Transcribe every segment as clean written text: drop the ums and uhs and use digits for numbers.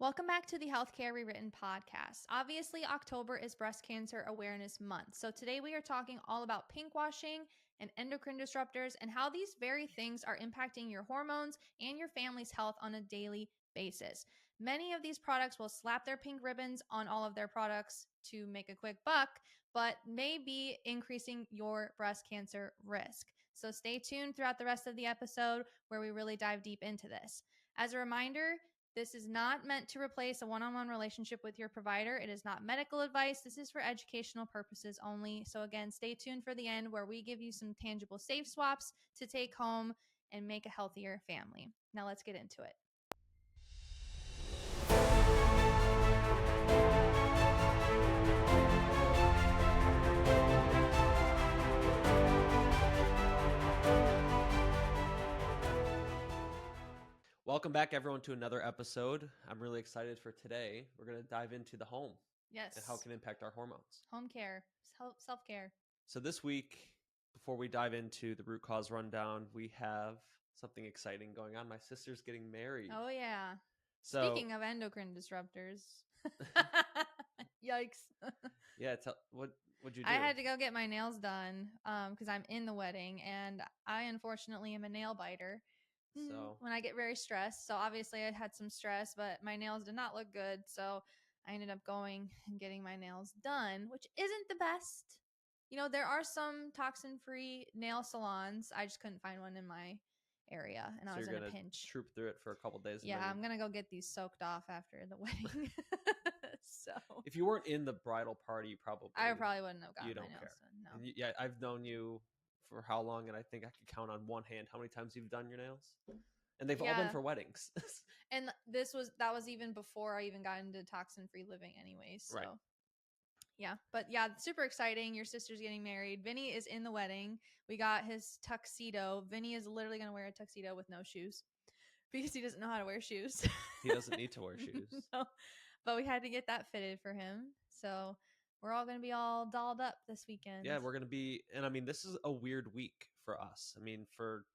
Welcome back to the Healthcare Rewritten podcast. Obviously, October is Breast Cancer Awareness Month. So today we are talking all about pinkwashing and endocrine disruptors and how these very things are impacting your hormones and your family's health on a daily basis. Many of these products will slap their pink ribbons on all of their products to make a quick buck, but may be increasing your breast cancer risk. So stay tuned throughout the rest of the episode where we really dive deep into this. As a reminder, this is not meant to replace a one-on-one relationship with your provider. It is not medical advice. This is for educational purposes only. So again, stay tuned for the end where we give you some tangible safe swaps to take home and make a healthier family. Now let's get into it. Welcome back, everyone, to another episode. I'm really excited for today. We're going to dive into the home. Yes. And how it can impact our hormones. Home care, self-care. So this week, before we dive into the root cause rundown, we have something exciting going on. My sister's getting married. Oh, yeah. So, speaking of endocrine disruptors. Yikes. Yeah, what'd you do? I had to go get my nails done because I'm in the wedding, and I unfortunately am a nail biter. So when I get very stressed. So obviously I had some stress, but my nails did not look good. So I ended up going and getting my nails done, which isn't the best. You know, there are some toxin-free nail salons. I just couldn't find one in my area, and I was in a pinch. Troop through it for a couple days. Yeah, I'm gonna go get these soaked off after the wedding. So if you weren't in the bridal party, I probably wouldn't have gotten you my don't nails care. done. No. Yeah, I've known you for how long, and I think I could count on one hand how many times you've done your nails. And they've all been for weddings. And that was even before I even got into toxin-free living anyways. So. Right. Yeah. But yeah, super exciting. Your sister's getting married. Vinny is in the wedding. We got his tuxedo. Vinny is literally going to wear a tuxedo with no shoes because he doesn't know how to wear shoes. He doesn't need to wear shoes. No. But we had to get that fitted for him. So we're all going to be all dolled up this weekend. Yeah, we're going to be, and I mean, this is a weird week for us. I mean, for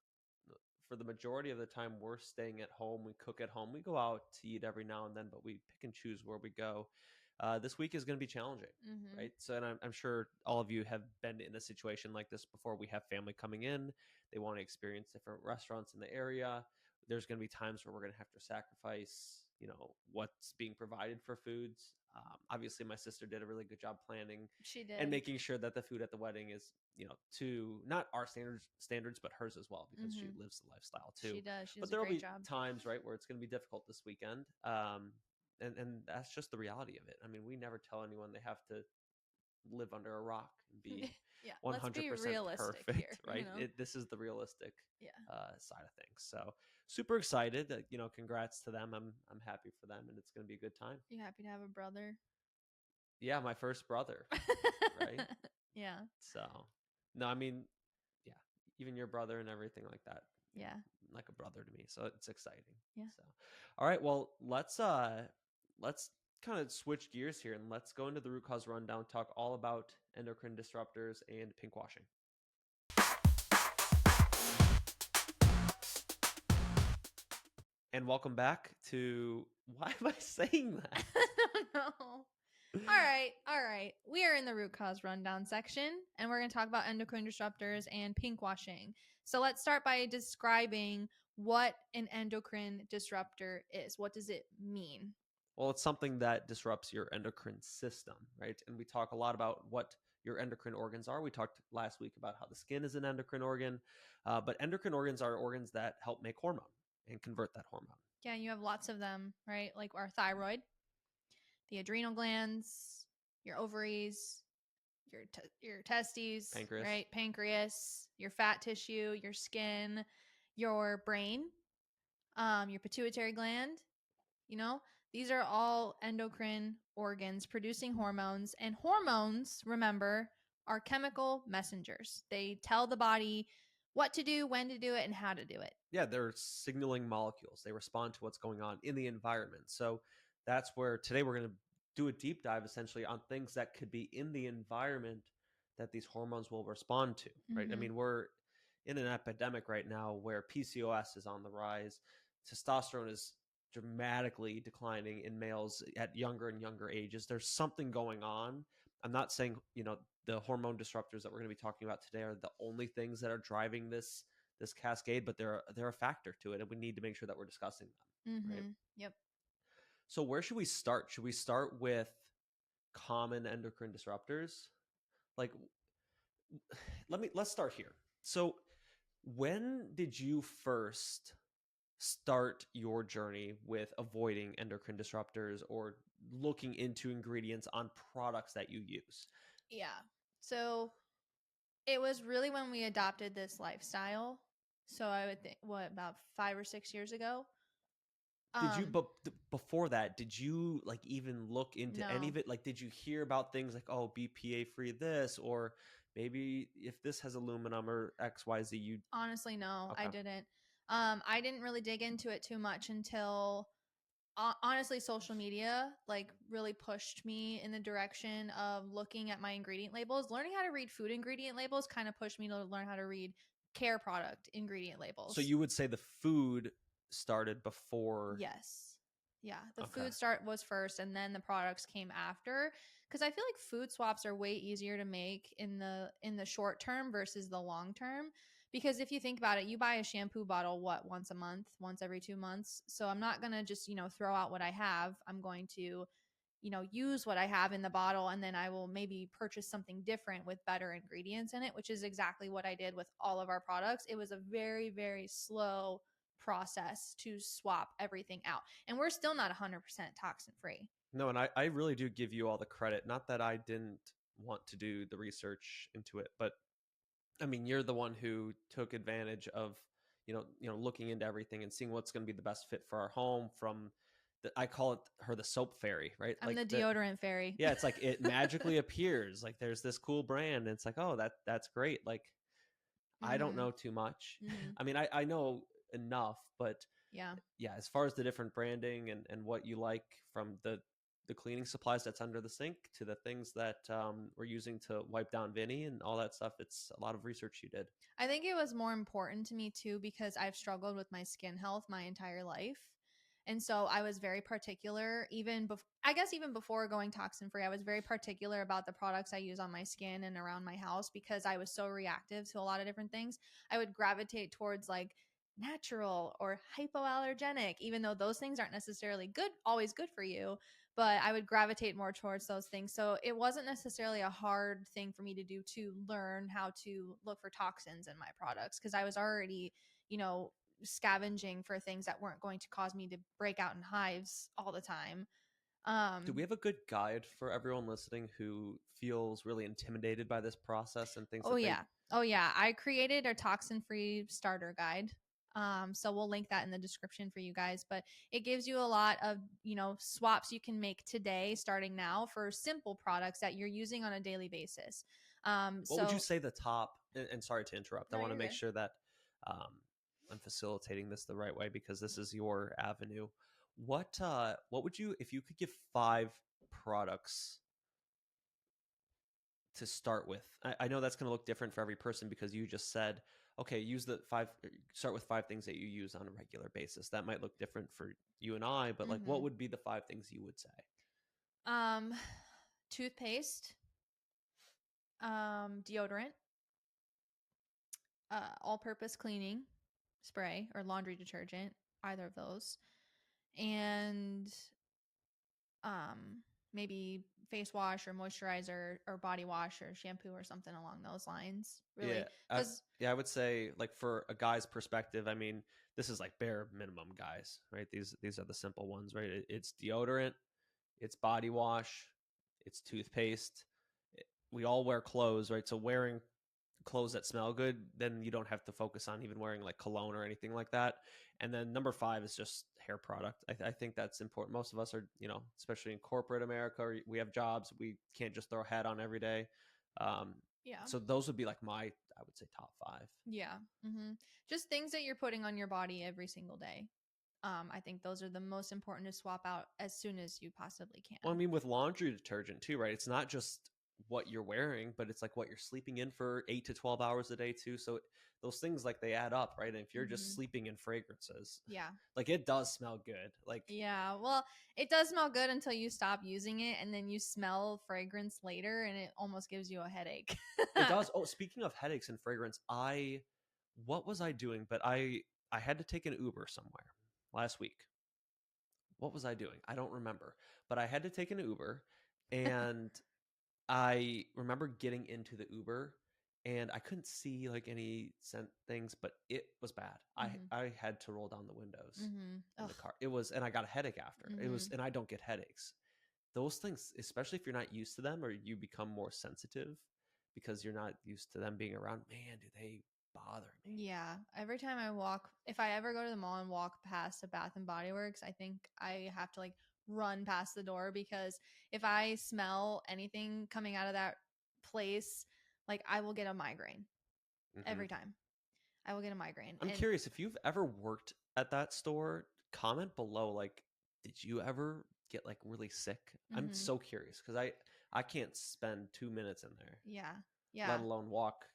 the majority of the time, we're staying at home. We cook at home. We go out to eat every now and then, but we pick and choose where we go. This week is going to be challenging, right? So, and I'm sure all of you have been in a situation like this before. We have family coming in. They want to experience different restaurants in the area. There's going to be times where we're going to have to sacrifice, what's being provided for foods. Obviously, my sister did a really good job planning. She did. And making sure that the food at the wedding is, to not our standards, but hers as well, because she lives the lifestyle too. She does. She does but there will be job. times, right, where it's going to be difficult this weekend. And that's just the reality of it. I mean, we never tell anyone they have to live under a rock and be 100% perfect, here, right? This is the realistic side of things. So super excited. Congrats to them. I'm happy for them, and it's going to be a good time. You happy to have a brother? Yeah, my first brother, right? Yeah. So, no, I mean, yeah, even your brother and everything like that. Yeah. Like a brother to me. So it's exciting. Yeah. So, all right, well, let's kind of switch gears here and let's go into the root cause rundown, talk all about endocrine disruptors and pinkwashing. And welcome back to, why am I saying that? I don't know. All right. We are in the root cause rundown section, and we're going to talk about endocrine disruptors and pinkwashing. So let's start by describing what an endocrine disruptor is. What does it mean? Well, it's something that disrupts your endocrine system, right? And we talk a lot about what your endocrine organs are. We talked last week about how the skin is an endocrine organ, but endocrine organs are organs that help make hormone and convert that hormone. Yeah, you have lots of them, right? Like our thyroid, the adrenal glands, your ovaries, your testes, pancreas. Right? Pancreas, your fat tissue, your skin, your brain, your pituitary gland. These are all endocrine organs producing hormones, and hormones, remember, are chemical messengers. They tell the body what to do, when to do it, and how to do it. Yeah, they're signaling molecules. They respond to what's going on in the environment. So that's where today we're going to do a deep dive essentially on things that could be in the environment that these hormones will respond to, right? I mean, we're in an epidemic right now where PCOS is on the rise. Testosterone is dramatically declining in males at younger and younger ages. There's something going on. I'm not saying, the hormone disruptors that we're going to be talking about today are the only things that are driving this cascade, but they're a factor to it, and we need to make sure that we're discussing them, right? Yep. So where should we start? Should we start with common endocrine disruptors? Like, let's start here. So when did you first start your journey with avoiding endocrine disruptors or looking into ingredients on products that you use? Yeah. So it was really when we adopted this lifestyle. So I would think, about 5 or 6 years ago? Did you, but before that, did you like even look into any No. of it? Like, did you hear about things like, oh, BPA-free this, or maybe if this has aluminum or XYZ, you... Honestly, no, I Okay. didn't. I didn't really dig into it too much until honestly social media like really pushed me in the direction of looking at my ingredient labels. Learning how to read food ingredient labels kind of pushed me to learn how to read care product ingredient So labels. you would say the food started before? Yes. Yeah, the Okay. food start was first and then the products came after, because I feel like food swaps are way easier to make in the short term versus the long term. Because if you think about it, you buy a shampoo bottle once a month, once every 2 months. So I'm not going to just, throw out what I have. I'm going to use what I have in the bottle, and then I will maybe purchase something different with better ingredients in it, which is exactly what I did with all of our products. It was a very, very slow process to swap everything out. And we're still not 100% toxin free. No, and I really do give you all the credit. Not that I didn't want to do the research into it, but I mean, you're the one who took advantage of, looking into everything and seeing what's going to be the best fit for our home. From I call it her the soap fairy, right? I'm Like the deodorant fairy. yeah, it's like it magically appears. Like there's this cool brand, and it's like, oh, that's great. Like I don't know too much. I mean, I know enough, but Yeah. yeah, as far as the different branding and what you like, from the cleaning supplies that's under the sink to the things that we're using to wipe down Vinny and all that stuff, it's a lot of research you did. I think it was more important to me too because I've struggled with my skin health my entire life. And so I was very particular, I guess even before going toxin free, I was very particular about the products I use on my skin and around my house because I was so reactive to a lot of different things. I would gravitate towards like natural or hypoallergenic, even though those things aren't necessarily always good for you, but I would gravitate more towards those things. So it wasn't necessarily a hard thing for me to do to learn how to look for toxins in my products because I was already, scavenging for things that weren't going to cause me to break out in hives all the time. Do we have a good guide for everyone listening who feels really intimidated by this process and thinks Oh that they... yeah. Oh yeah. I created a toxin-free starter guide. So we'll link that in the description for you guys, but it gives you a lot of, swaps you can make today, starting now, for simple products that you're using on a daily basis. What would you say the top, and sorry to interrupt, I No, want to you're make good. sure that I'm facilitating this the right way because this is your avenue. What would you, if you could give 5 products to start with? I know that's going to look different for every person because you just said, okay, start with 5 things that you use on a regular basis. That might look different for you and I, but like, what would be the 5 things you would say? Um, Toothpaste, deodorant, all-purpose cleaning spray or laundry detergent, either of those, and maybe face wash or moisturizer or body wash or shampoo or something along those lines. Yeah, Really, because I would say, like, for a guy's perspective, I mean, this is like bare minimum, guys, right? These are the simple ones, right? It's deodorant, it's body wash, it's toothpaste. We all wear clothes, right? So wearing clothes that smell good, then you don't have to focus on even wearing like cologne or anything like that. And then number 5 is just hair product. I think that's important. Most of us are, especially in corporate America, we have jobs. We can't just throw a hat on every day. yeah, So those would be like I would say top 5. yeah, just things that you're putting on your body every single day. I think those are the most important to swap out as soon as you possibly Well, I can. mean, with laundry detergent too, right? It's not just what you're wearing, but it's like what you're sleeping in for 8 to 12 hours a day too. So those things, like, they add up, right? And if you're just sleeping in fragrances, Yeah. like, it does smell good. Like, Yeah. Well, it does smell good until you stop using it, and then you smell fragrance later and it almost gives you a headache. it does. Oh, speaking of headaches and fragrance, what was I doing? But I had to take an Uber somewhere last week. What was I doing? I don't remember. But I had to take an Uber, and I remember getting into the Uber, and I couldn't see like any scent things, but it was bad. I had to roll down the windows in the car. It was, and I got a headache after. It was, and I don't get headaches. Those things, especially if you're not used to them, or you become more sensitive because you're not used to them being around, man, do they bother me. Yeah. Every time I walk, if I ever go to the mall and walk past a Bath and Body Works, I think I have to like run past the door, because if I smell anything coming out of that place, like I will get a migraine every time. I will get a migraine. I'm curious, if you've ever worked at that store, comment below, like, did you ever get like really sick? I'm so curious, because I can't spend 2 minutes in there. Yeah. Yeah. Let alone walk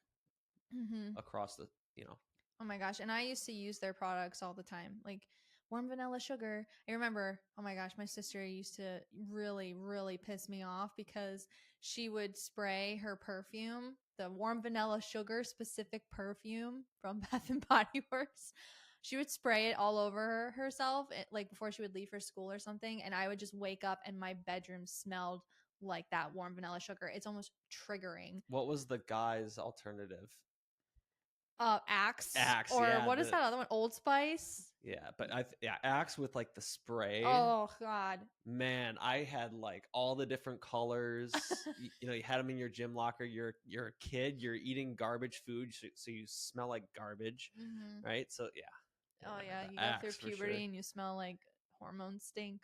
Mm-hmm. across the, you know. Oh my gosh. And I used to use their products all the time, like warm vanilla sugar. I remember, oh my gosh, my sister used to really, really piss me off because she would spray her perfume, the warm vanilla sugar specific perfume from Bath and Body Works. She would spray it all over herself, like before she would leave for school or something. And I would just wake up and my bedroom smelled like that warm vanilla sugar. It's almost triggering. What was the guy's alternative? Axe. Axe, Or yeah, what is that other one? Old Spice. Yeah, but Axe with like the spray. Oh God. Man, I had like all the different colors. You know, you had them in your gym locker. You're a kid. You're eating garbage food, so you smell like garbage, right? So yeah. Oh yeah, you go Axe through for puberty sure. and you smell like hormone stink.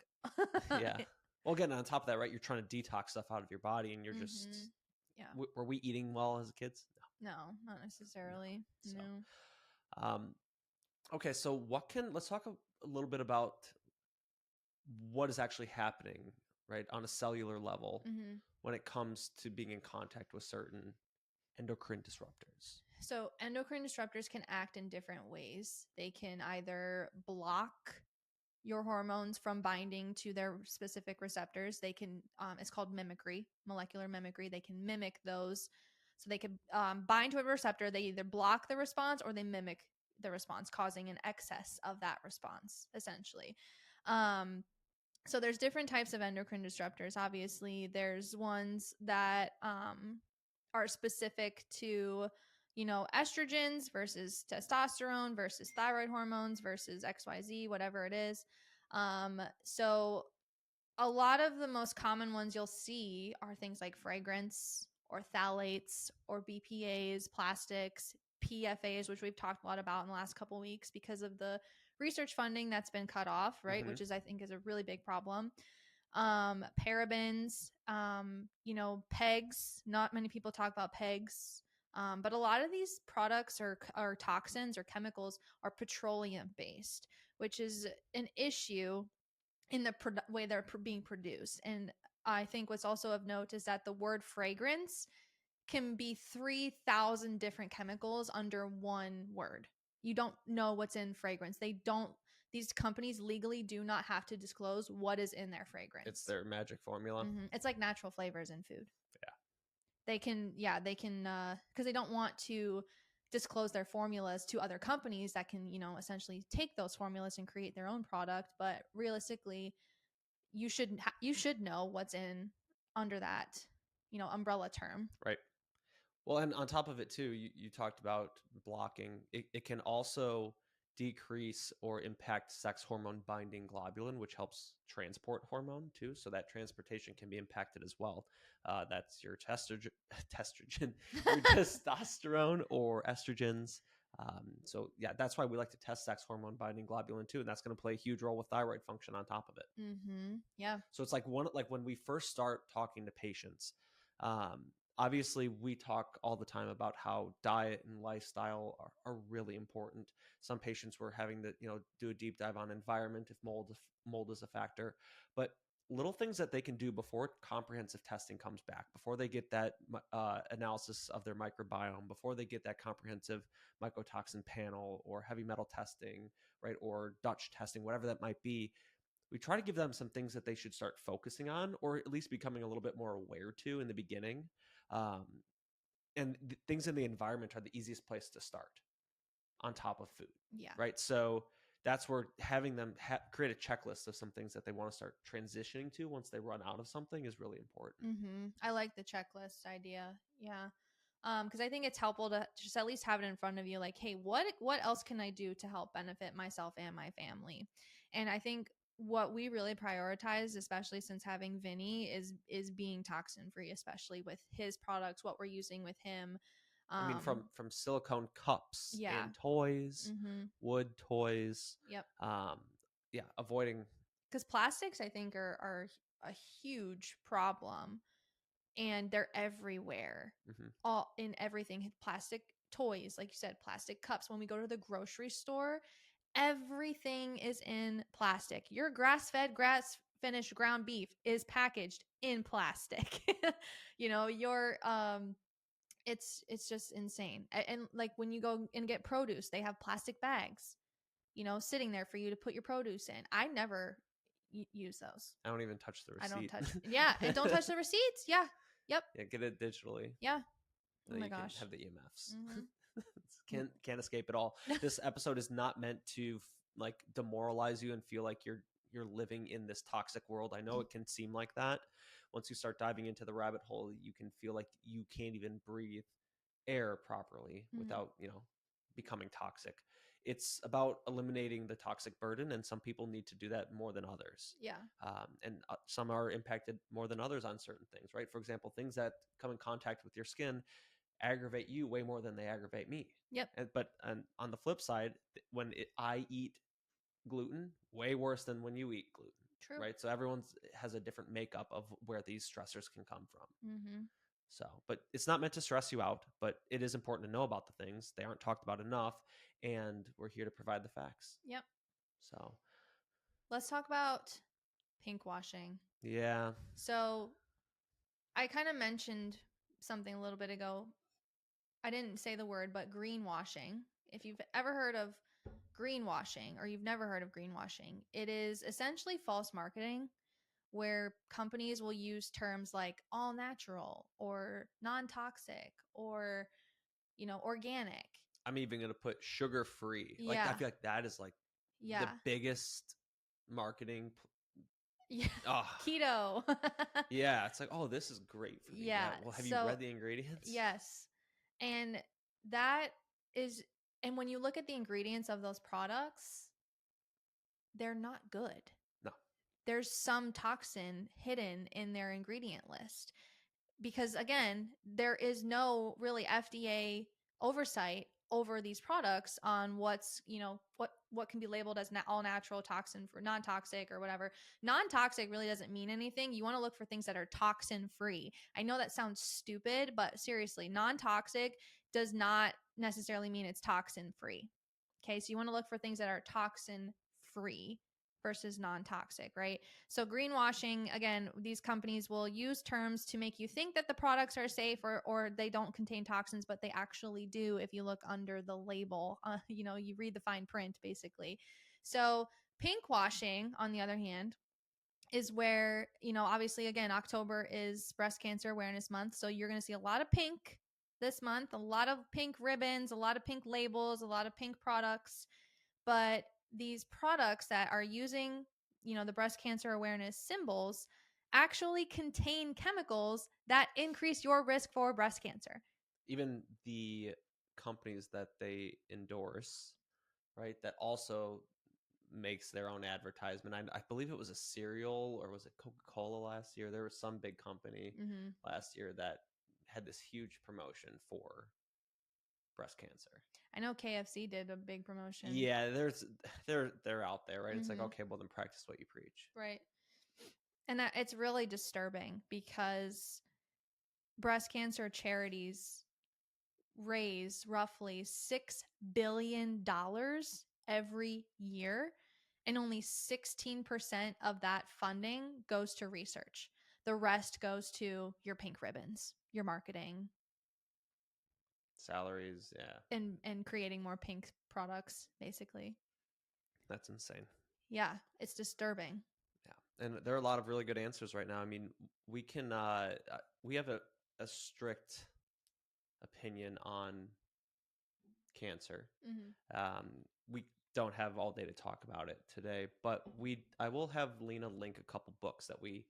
Yeah. Well, again, on top of that, right? You're trying to detox stuff out of your body, and you're just. Yeah. Were we eating well as kids? No, not necessarily. So, No. okay, so let's talk a little bit about what is actually happening, right, on a cellular level when it comes to being in contact with certain endocrine disruptors. So endocrine disruptors can act in different ways. They can either block your hormones from binding to their specific receptors. They can, it's called mimicry, molecular mimicry. They can mimic those. So they could bind to a receptor. They either block the response or they mimic the response, causing an excess of that response, essentially. So there's different types of endocrine disruptors. Obviously, there's ones that are specific to, estrogens versus testosterone versus thyroid hormones versus XYZ, whatever it is. So a lot of the most common ones you'll see are things like fragrance or phthalates or BPAs, plastics, PFAs, which we've talked a lot about in the last couple of weeks because of the research funding that's been cut off, right? Which is, I think, is a really big problem. Parabens, pegs. Not many people talk about pegs. But a lot of these products or toxins or chemicals are petroleum based, which is an issue in the way they're being produced. And I think what's also of note is that the word fragrance can be 3,000 different chemicals under one word. You don't know what's in fragrance. These companies legally do not have to disclose what is in their fragrance. It's their magic formula. It's like natural flavors in food. Yeah. They can, because they don't want to disclose their formulas to other companies that can, essentially take those formulas and create their own product. But realistically, you should know what's in under that, umbrella term. Right. Well, and on top of it too, you talked about blocking. It can also decrease or impact sex hormone binding globulin, which helps transport hormone too. So that transportation can be impacted as well. That's your testosterone, your testosterone or estrogens. So yeah, that's why we like to test sex hormone binding globulin too, and that's going to play a huge role with thyroid function on top of it. Yeah. So it's like when we first start talking to patients. Obviously, we talk all the time about how diet and lifestyle are really important. Some patients were having to, do a deep dive on environment if mold is a factor. But little things that they can do before comprehensive testing comes back, before they get that analysis of their microbiome, before they get that comprehensive mycotoxin panel or heavy metal testing, right, or Dutch testing, whatever that might be. We try to give them some things that they should start focusing on, or at least becoming a little bit more aware to in the beginning. And things in the environment are the easiest place to start on top of food. Yeah. Right. So that's where having them create a checklist of some things that they want to start transitioning to once they run out of something is really important. I like the checklist idea. Yeah. Because I think it's helpful to just at least have it in front of you, like, hey, what else can I do to help benefit myself and my family? And I think what we really prioritize, especially since having Vinny, is being toxin free, especially with his products, what we're using with him. I mean, from silicone cups in toys, wood toys. Yep. Yeah, avoiding, because plastics, I think, are a huge problem, and they're everywhere, all in everything. Plastic toys, like you said, plastic cups. When we go to the grocery store, everything is in plastic. Your grass-fed, grass-finished ground beef is packaged in plastic. Your it's just insane. And like when you go and get produce, they have plastic bags, sitting there for you to put your produce in. I never use those. I don't even touch the receipt. I don't touch. Yeah, and don't touch the receipts. Yeah. Yep. Yeah, get it digitally. Yeah. Oh my gosh. Can have the EMFs. Can't escape it all. This episode is not meant to like demoralize you and feel like you're living in this toxic world. I know it can seem like that. Once you start diving into the rabbit hole, you can feel like you can't even breathe air properly without, becoming toxic. It's about eliminating the toxic burden, and some people need to do that more than others. Yeah. And some are impacted more than others on certain things, right? For example, things that come in contact with your skin aggravate you way more than they aggravate me. Yep. But on the flip side, when I eat gluten, way worse than when you eat gluten. True. Right? So everyone has a different makeup of where these stressors can come from. So, but it's not meant to stress you out, but it is important to know about the things. They aren't talked about enough, and we're here to provide the facts. Yep. So let's talk about pinkwashing. Yeah. So I kind of mentioned something a little bit ago. I didn't say the word, but greenwashing. If you've ever heard of greenwashing, or you've never heard of greenwashing, it is essentially false marketing where companies will use terms like all natural or non-toxic or, organic. I'm even going to put sugar free. Yeah. Like, I feel like that is like the biggest marketing. Yeah. Oh. Keto. Yeah. It's like, oh, this is great for me. Yeah. Well, have you read the ingredients? Yes. And that is, and when you look at the ingredients of those products, they're not good. No. There's some toxin hidden in their ingredient list because, again, there is no really FDA oversight over these products on what's, what can be labeled as all natural, toxin for non-toxic or whatever. Non-toxic really doesn't mean anything. You want to look for things that are toxin free. I know that sounds stupid, but seriously, non-toxic does not necessarily mean it's toxin free. Okay. So you want to look for things that are toxin free versus non-toxic, right? So greenwashing, again, these companies will use terms to make you think that the products are safe or they don't contain toxins, but they actually do if you look under the label. You read the fine print, basically. So pinkwashing, on the other hand, is where, obviously, again, October is Breast Cancer Awareness Month. So you're going to see a lot of pink this month, a lot of pink ribbons, a lot of pink labels, a lot of pink products. But these products that are using, the breast cancer awareness symbols actually contain chemicals that increase your risk for breast cancer. Even the companies that they endorse, right, that also makes their own advertisement. I believe it was a cereal, or was it Coca-Cola last year? There was some big company last year that had this huge promotion for breast cancer. I know KFC did a big promotion. Yeah, they're out there, right? It's like, okay, well then practice what you preach. Right. And it's really disturbing because breast cancer charities raise roughly $6 billion every year. and only 16% of that funding goes to research. The rest goes to your pink ribbons, your marketing, Salaries, yeah. and creating more pink products, basically. That's insane. Yeah, it's disturbing. Yeah. And there are a lot of really good answers right now. I mean, we can we have a strict opinion on cancer. We don't have all day to talk about it today, but I will have Lena link a couple books that we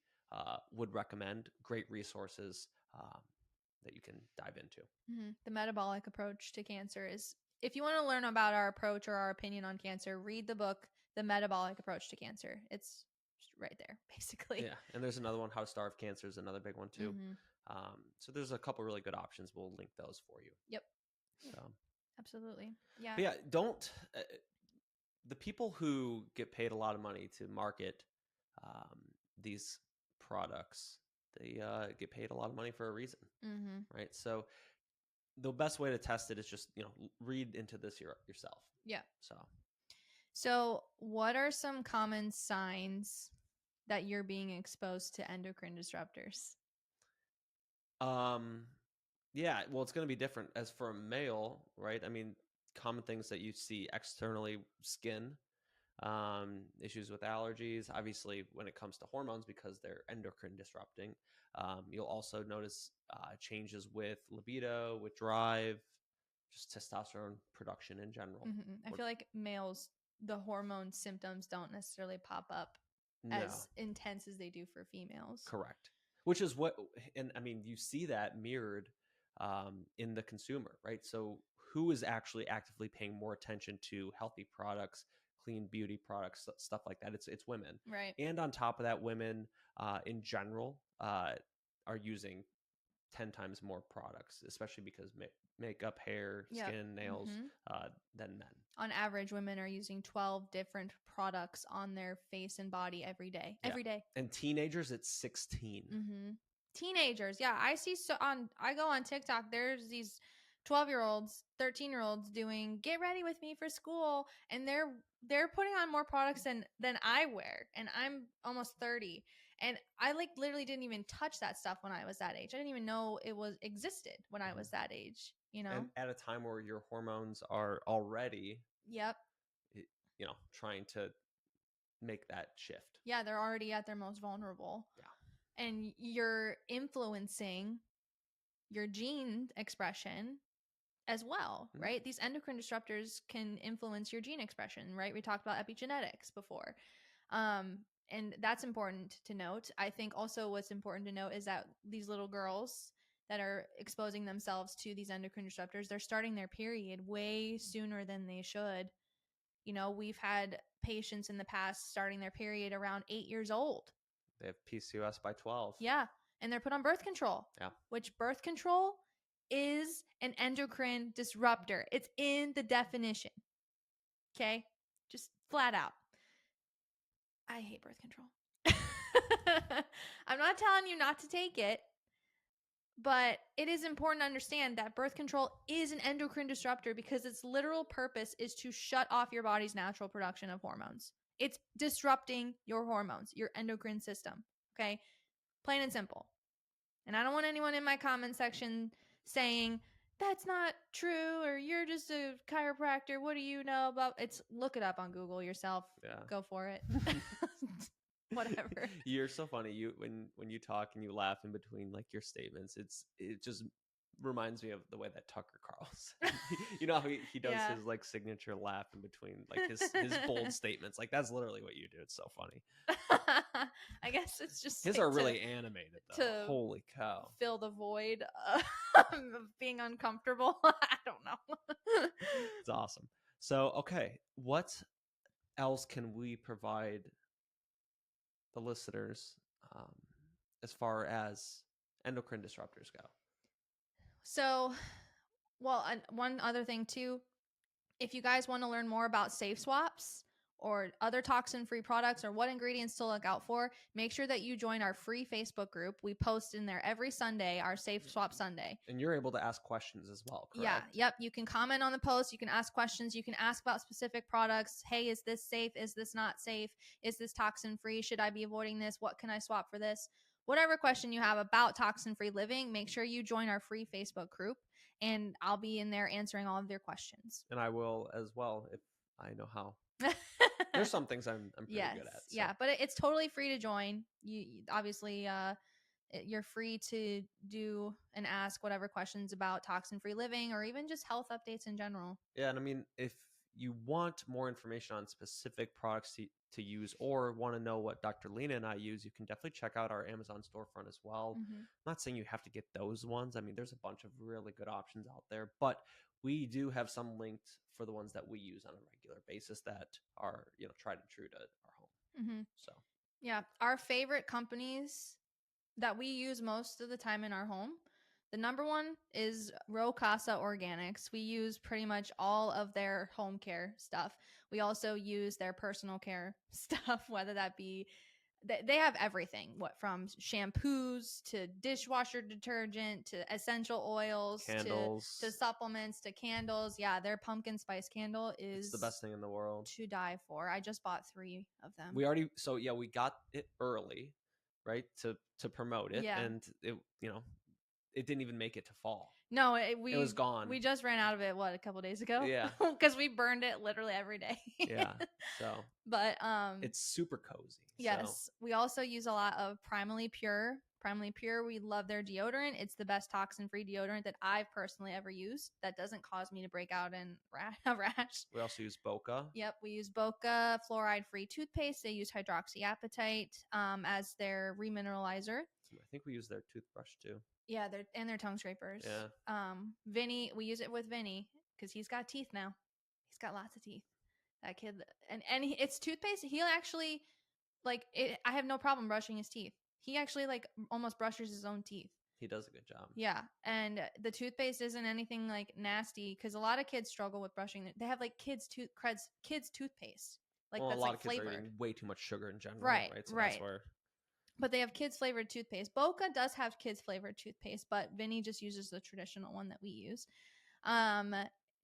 would recommend, great resources that you can dive into. The metabolic approach to cancer is, if you want to learn about our approach or our opinion on cancer, read the book, The Metabolic Approach to Cancer. It's right there, basically. Yeah. And there's another one, How to Starve Cancer, is another big one too. So there's a couple really good options. We'll link those for you. Yep. So absolutely. Yeah. But yeah, don't the people who get paid a lot of money to market these products, they get paid a lot of money for a reason, right? So the best way to test it is just, read into this yourself. Yeah. So what are some common signs that you're being exposed to endocrine disruptors? Yeah, well, it's going to be different as for a male, right? I mean, common things that you see externally: skin, issues with allergies. Obviously, when it comes to hormones, because they're endocrine disrupting, you'll also notice changes with libido, with drive, just testosterone production in general. I feel like males, the hormone symptoms don't necessarily pop up as intense as they do for females. Correct. Which is and I mean, you see that mirrored in the consumer, right? So who is actually actively paying more attention to healthy products, clean beauty products, stuff like that? It's women. Right. And on top of that, women in general are using 10 times more products, especially because makeup, hair, skin, nails, than men. On average, women are using 12 different products on their face and body every day. Every day. And teenagers, it's 16. Teenagers, yeah. I go on TikTok, there's these 12-year-olds, 13-year-olds doing get ready with me for school, and they're putting on more products than I wear, and I'm almost 30. And I literally didn't even touch that stuff when I was that age. I didn't even know it existed when I was that age, And at a time where your hormones are already trying to make that shift. Yeah, they're already at their most vulnerable. Yeah. And you're influencing your gene expression as well, right? These endocrine disruptors can influence your gene expression, right? We talked about epigenetics before. And that's important to note. I think also what's important to note is that these little girls that are exposing themselves to these endocrine disruptors, they're starting their period way sooner than they should. We've had patients in the past starting their period around 8 years old. They have PCOS by 12. Yeah. And they're put on birth control. Yeah. Which birth control is an endocrine disruptor. It's in the definition. Okay? Just flat out. I hate birth control. I'm not telling you not to take it, but it is important to understand that birth control is an endocrine disruptor because its literal purpose is to shut off your body's natural production of hormones. It's disrupting your hormones, your endocrine system. Okay? Plain and simple. And I don't want anyone in my comment section saying, that's not true, or you're just a chiropractor. What do you know about it? Look it up on Google yourself. Yeah. Go for it. Whatever. You're so funny. You when you talk and you laugh in between your statements, it just reminds me of the way that Tucker Carlson, how he does his signature laugh in between his bold statements. That's literally what you do. It's so funny. I guess it's just his are really animated though. Holy cow. Fill the void of being uncomfortable. I don't know. It's awesome. So, okay, what else can we provide the listeners as far as endocrine disruptors go? So, one other thing too, if you guys want to learn more about safe swaps, or other toxin-free products or what ingredients to look out for, make sure that you join our free Facebook group. We post in there every Sunday, our Safe Swap Sunday. And you're able to ask questions as well, correct? Yeah, yep. You can comment on the post. You can ask questions. You can ask about specific products. Hey, is this safe? Is this not safe? Is this toxin-free? Should I be avoiding this? What can I swap for this? Whatever question you have about toxin-free living, make sure you join our free Facebook group, and I'll be in there answering all of your questions. And I will as well if I know how. There's some things I'm pretty good at. So. Yeah, but it's totally free to join. You obviously you're free to do and ask whatever questions about toxin-free living or even just health updates in general. Yeah, and I mean, if you want more information on specific products to use or want to know what Dr. Lena and I use, you can definitely check out our Amazon storefront as well. I'm not saying you have to get those ones. I mean, there's a bunch of really good options out there, but we do have some linked for the ones that we use on a regular basis that are, tried and true to our home. So, yeah, our favorite companies that we use most of the time in our home, the number one is Row Casa Organics. We use pretty much all of their home care stuff. We also use their personal care stuff, whether that be they have everything, what from shampoos to dishwasher detergent to essential oils candles to supplements to candles. Yeah, their pumpkin spice candle is the best thing in the world to die for. I just bought 3 of them. We got it early, right, to promote it, and it didn't even make it to fall. No, it was gone. We just ran out of it, a couple days ago? Yeah. Because we burned it literally every day. Yeah. So. But it's super cozy. Yes. So. We also use a lot of Primally Pure. Primally Pure, we love their deodorant. It's the best toxin-free deodorant that I've personally ever used. That doesn't cause me to break out in a rash. We also use Boca. Yep, we use Boca fluoride-free toothpaste. They use hydroxyapatite as their remineralizer. I think we use their toothbrush too. Yeah, their tongue scrapers. Yeah. Vinny, we use it with Vinny because he's got teeth now. He's got lots of teeth. That kid, and it's toothpaste. He'll actually I have no problem brushing his teeth. He actually almost brushes his own teeth. He does a good job. Yeah, and the toothpaste isn't anything nasty because a lot of kids struggle with brushing. They have kids toothpaste. A lot of kids are eating way too much sugar in general. Right. So right. That's where. But they have kids flavored toothpaste. Boca does have kids flavored toothpaste, but Vinny just uses the traditional one that we use.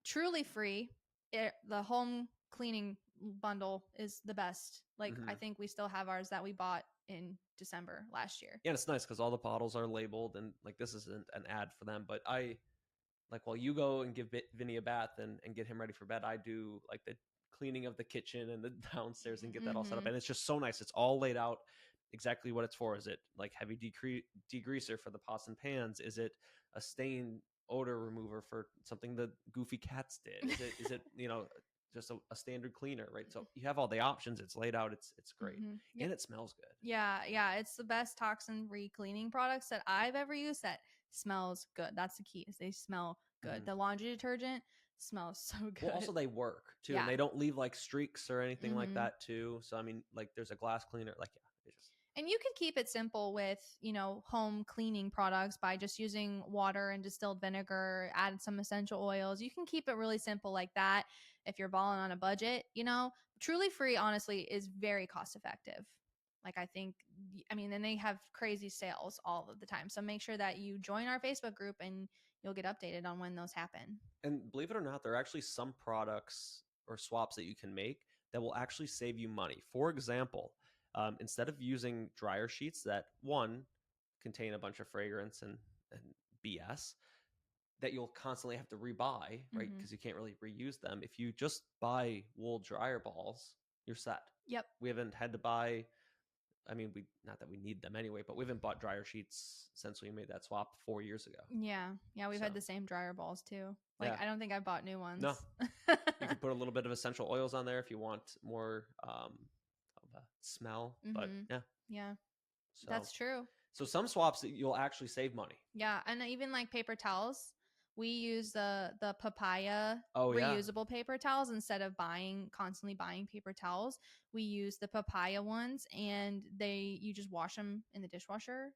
Truly Free, the home cleaning bundle is the best. I think we still have ours that we bought in December last year. Yeah, it's nice because all the bottles are labeled, and this isn't an ad for them, but I while you go and give Vinny a bath and get him ready for bed, I do the cleaning of the kitchen and the downstairs and get that all set up, and it's just so nice. It's all laid out exactly what it's for. Is it heavy degreaser for the pots and pans? Is it a stain odor remover for something the goofy cats did? Is it just a standard cleaner, right? So you have all the options. It's laid out. It's great. Yep. And it smells good. Yeah. It's the best toxin-free cleaning products that I've ever used that smells good. That's the key, is they smell good. The laundry detergent smells so good. Well, also they work too, and they don't leave streaks or anything like that too. So I mean, there's a glass cleaner, And you could keep it simple with, home cleaning products by just using water and distilled vinegar, add some essential oils. You can keep it really simple like that if you're balling on a budget, Truly Free, honestly, is very cost effective. And they have crazy sales all of the time. So make sure that you join our Facebook group and you'll get updated on when those happen. And believe it or not, there are actually some products or swaps that you can make that will actually save you money. For example, instead of using dryer sheets that, one, contain a bunch of fragrance and BS that you'll constantly have to rebuy, right? Because you can't really reuse them. If you just buy wool dryer balls, you're set. Yep. We haven't had to buy, not that we need them anyway, but we haven't bought dryer sheets since we made that swap 4 years ago. Yeah. We've had the same dryer balls too. I don't think I've bought new ones. No. You can put a little bit of essential oils on there if you want more of a smell. But yeah. So, that's true. So some swaps you'll actually save money. Yeah, and even paper towels, we use the papaya reusable paper towels instead of constantly buying paper towels. We use the papaya ones, and you just wash them in the dishwasher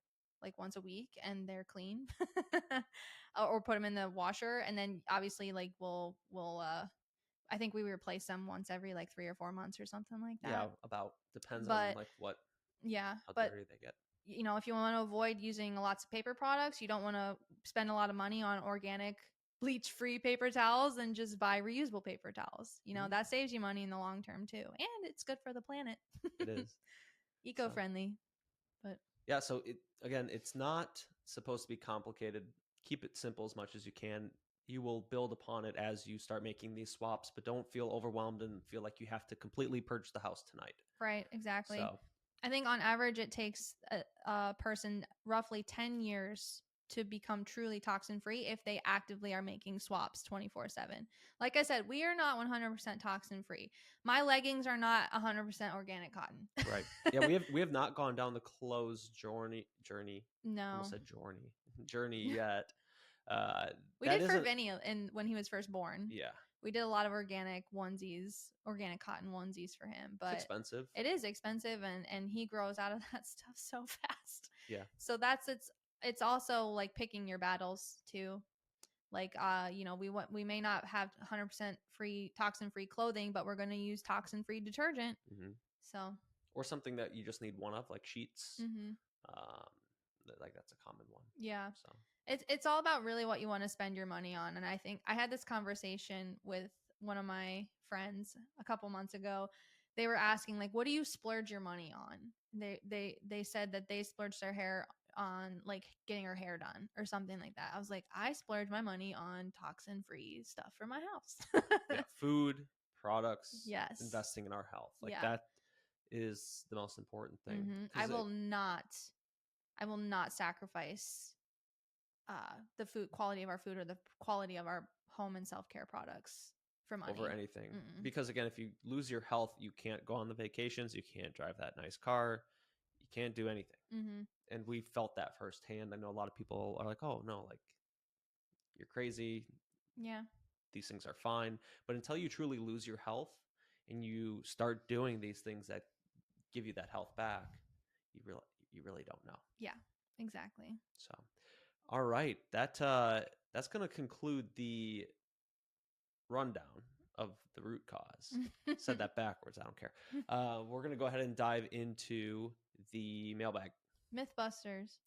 once a week, and they're clean. Or put them in the washer, and then obviously we'll I think we replace them once every like 3 or 4 months or something like that. Yeah, about depends on But like what yeah, how but dirty they get. you know, if you want to avoid using lots of paper products, you don't want to spend a lot of money on organic bleach-free paper towels, then just buy reusable paper towels. You know, Mhm. that saves you money in the long term too. And it's good for the planet. It is. So, Eco-friendly. But yeah, so it's not supposed to be complicated. Keep it simple as much as you can. You will build upon it as you start making these swaps, but don't feel overwhelmed and feel like you have to completely purge the house tonight. right, exactly. So, I think on average it takes a person roughly 10 years to become truly toxin free if they actively are making swaps 24/7. Like I said, we are not 100% toxin free. My leggings are not 100% organic cotton. right. Yeah, we have not gone down the clothes journey. No. Almost said journey yet. We That did for isn't Vinny when he was first born. yeah. We did a lot of organic onesies, organic cotton onesies for him, It's but expensive. it is expensive and he grows out of that stuff so fast. Yeah. So it's also like picking your battles too. Like you know, we may not have 100% free toxin free clothing, but we're going to use toxin free detergent. Mm-hmm. So Or something that you just need one of, like sheets. mm-hmm. Um, like that's a common one. Yeah. So It's all about really what you want to spend your money on. And I think I had this conversation with one of my friends a couple months ago. They were asking like, what do you splurge your money on? They said that they splurged their hair on like getting her hair done or something like that. I was like, I splurge my money on toxin free stuff for my house. yeah, food, products, Yes. investing in our health. Like Yeah. that is the most important thing. Mm-hmm. I will not sacrifice the food quality of our food or the quality of our home and self-care products for money over anything. Mm-mm. Because again, if you lose your health, you can't go on the vacations, you can't drive that nice car, you can't do anything. Mm-hmm. And we felt that firsthand. I know a lot of people are like, oh no, like you're crazy. Yeah. These things are fine. But until you truly lose your health and you start doing these things that give you that health back, you really don't know. Yeah, exactly. So, all right, that's going to conclude the rundown of the root cause. Said that backwards. I don't care. We're going to go ahead and dive into the mailbag. Mythbusters.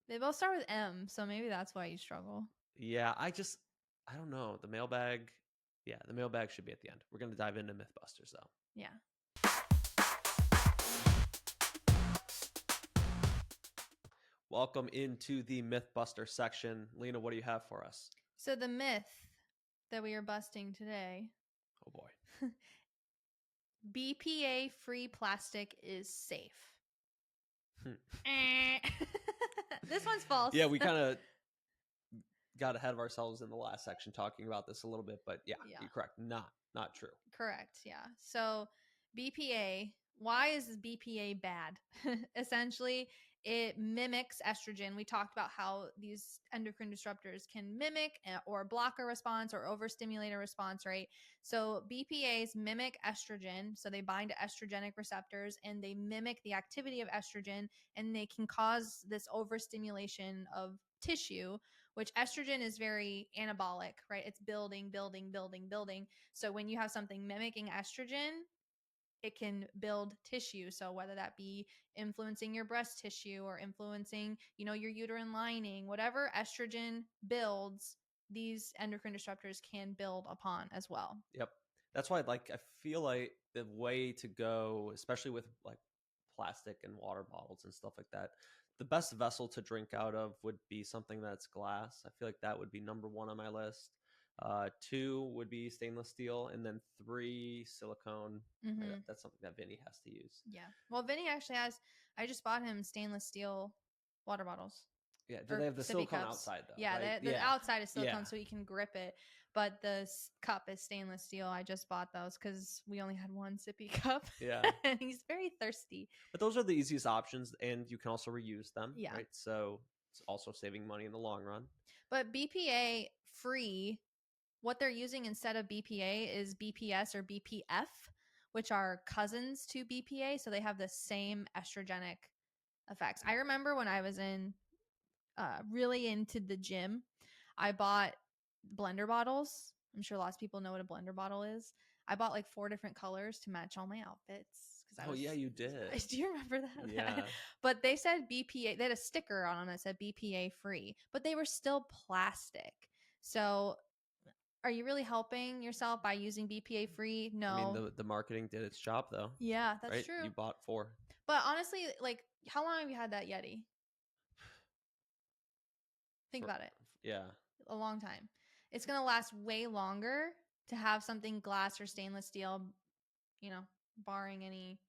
They both start with M, so maybe that's why you struggle. Yeah, I don't know. The mailbag should be at the end. We're going to dive into Mythbusters though. Yeah. Welcome into the Mythbuster section. Lena, what do you have for us? So the myth that we are busting today. Oh boy. BPA-free plastic is safe. This one's false. Yeah, we kind of got ahead of ourselves in the last section talking about this a little bit, but yeah. You're correct. Not true. Correct. Yeah. So BPA, why is BPA bad? Essentially, it mimics estrogen. We talked about how these endocrine disruptors can mimic or block a response or overstimulate a response, right? So BPAs mimic estrogen. So they bind to estrogenic receptors and they mimic the activity of estrogen, and they can cause this overstimulation of tissue, which estrogen is very anabolic, right? It's building, building, building, building. So when you have something mimicking estrogen, it can build tissue. So whether that be influencing your breast tissue or influencing, you know, your uterine lining, whatever estrogen builds, these endocrine disruptors can build upon as well. Yep. That's why I feel like the way to go, especially with like plastic and water bottles and stuff like that, the best vessel to drink out of would be something that's glass. I feel like that would be number 1 on my list. 2 would be stainless steel, and then 3 silicone. Mm-hmm. That's something that Vinny has to use. Yeah. Well, Vinny actually has. I just bought him stainless steel water bottles. Yeah. Do they have the silicone outside though? Yeah, right? the outside is silicone, so you can grip it. But the cup is stainless steel. I just bought those because we only had one sippy cup. Yeah. And he's very thirsty. But those are the easiest options, and you can also reuse them. Yeah. Right. So it's also saving money in the long run. But BPA free, what they're using instead of BPA is BPS or BPF, which are cousins to BPA. So they have the same estrogenic effects. I remember when I was really into the gym, I bought blender bottles I'm sure lots of people know what a blender bottle is. I bought like 4 different colors to match all my outfits. Oh, yeah, you did. Do you remember that? Yeah. But they said BPA, they had a sticker on them that said BPA-free, but they were still plastic. So are you really helping yourself by using BPA-free? No. I mean, the marketing did its job, though. Yeah, that's right? true. You bought 4. But honestly, like, how long have you had that Yeti? Think about it. Yeah. A long time. It's going to last way longer to have something glass or stainless steel, barring any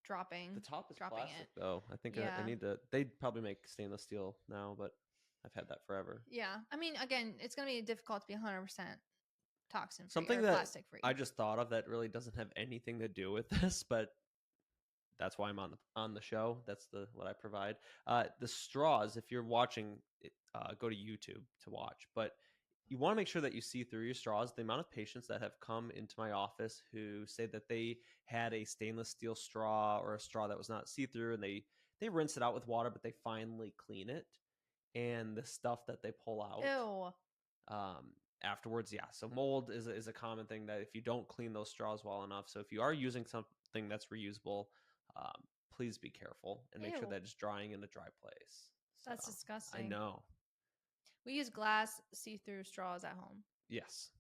dropping. The top is dropping plastic, it. though. I think Yeah. I need to. They probably make stainless steel now, but I've had that forever. Yeah. I mean, again, it's going to be difficult to be 100% toxin free Something or that plastic free. I just thought of that really doesn't have anything to do with this, but that's why I'm on the show. That's what I provide. The straws, if you're watching, go to YouTube to watch, but you want to make sure that you see through your straws. The amount of patients that have come into my office who say that they had a stainless steel straw or a straw that was not see-through, and they rinse it out with water, but they finally clean it, and the stuff that they pull out afterwards, yeah. So mold is a common thing that if you don't clean those straws well enough. So if you are using something that's reusable, please be careful and make sure that it's drying in a dry place. That's So, disgusting. I know. We use glass see-through straws at home. Yes.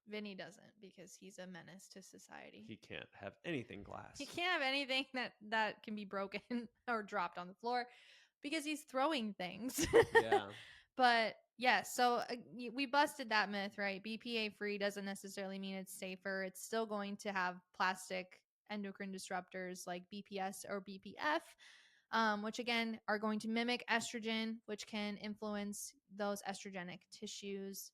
Vinny doesn't because he's a menace to society. He can't have anything glass. He can't have anything that can be broken or dropped on the floor because he's throwing things. Yeah. But yeah, so we busted that myth, right? BPA-free doesn't necessarily mean it's safer. It's still going to have plastic endocrine disruptors like BPS or BPF, which again are going to mimic estrogen, which can influence those estrogenic tissues,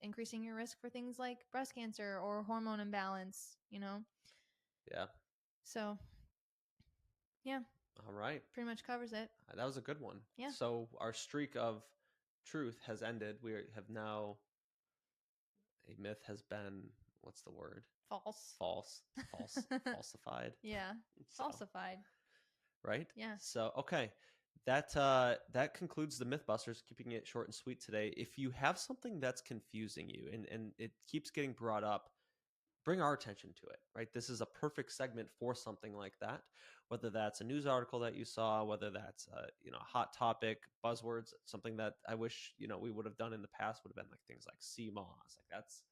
increasing your risk for things like breast cancer or hormone imbalance, Yeah. So, yeah. All right. Pretty much covers it. That was a good one. Yeah. So our streak of truth has ended. We have now, a myth has been, what's the word? Falsified. Yeah. Falsified. Right? Yeah. So, okay. That concludes the Mythbusters, keeping it short and sweet today. If you have something that's confusing you and it keeps getting brought up, bring our attention to it, right? This is a perfect segment for something like that, whether that's a news article that you saw, whether that's a hot topic, buzzwords, something that I wish, we would have done in the past would have been like things like CMOS. Like that's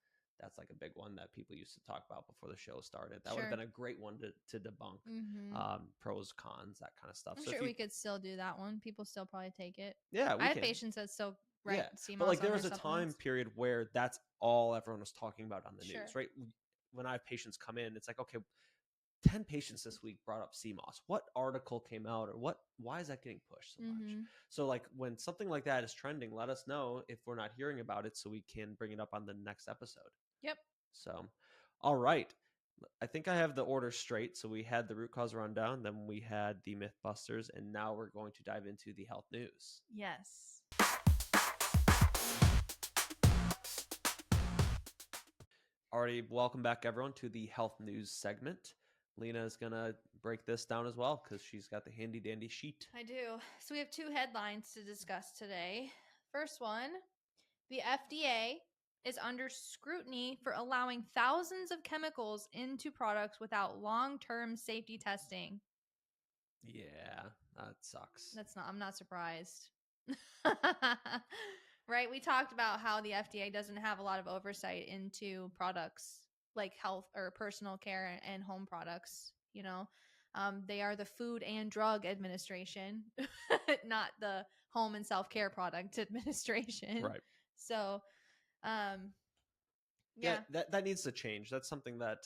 like a big one that people used to talk about before the show started. That would have been a great one to debunk. Mm-hmm. Pros, cons, that kind of stuff. I'm sure we could still do that one. People still probably take it. Yeah, I have patients that still write CMOS. But like there was a time period where that's all everyone was talking about on the news, right? When I have patients come in, it's like, okay, 10 patients this week brought up CMOS. What article came out, or why is that getting pushed so much? So like when something like that is trending, let us know if we're not hearing about it so we can bring it up on the next episode. Yep. So, all right. I think I have the order straight. So we had the root cause rundown, then we had the Mythbusters, and now we're going to dive into the health news. Yes. Alrighty, welcome back everyone to the health news segment. Lena is going to break this down as well because she's got the handy dandy sheet. I do. So we have 2 headlines to discuss today. First one, the FDA is under scrutiny for allowing thousands of chemicals into products without long-term safety testing. Yeah, that sucks. I'm not surprised. Right? We talked about how the FDA doesn't have a lot of oversight into products like health or personal care and home products. They are the Food and Drug Administration, not the Home and Self-Care Product Administration. Right. So, yeah, that needs to change. That's something that,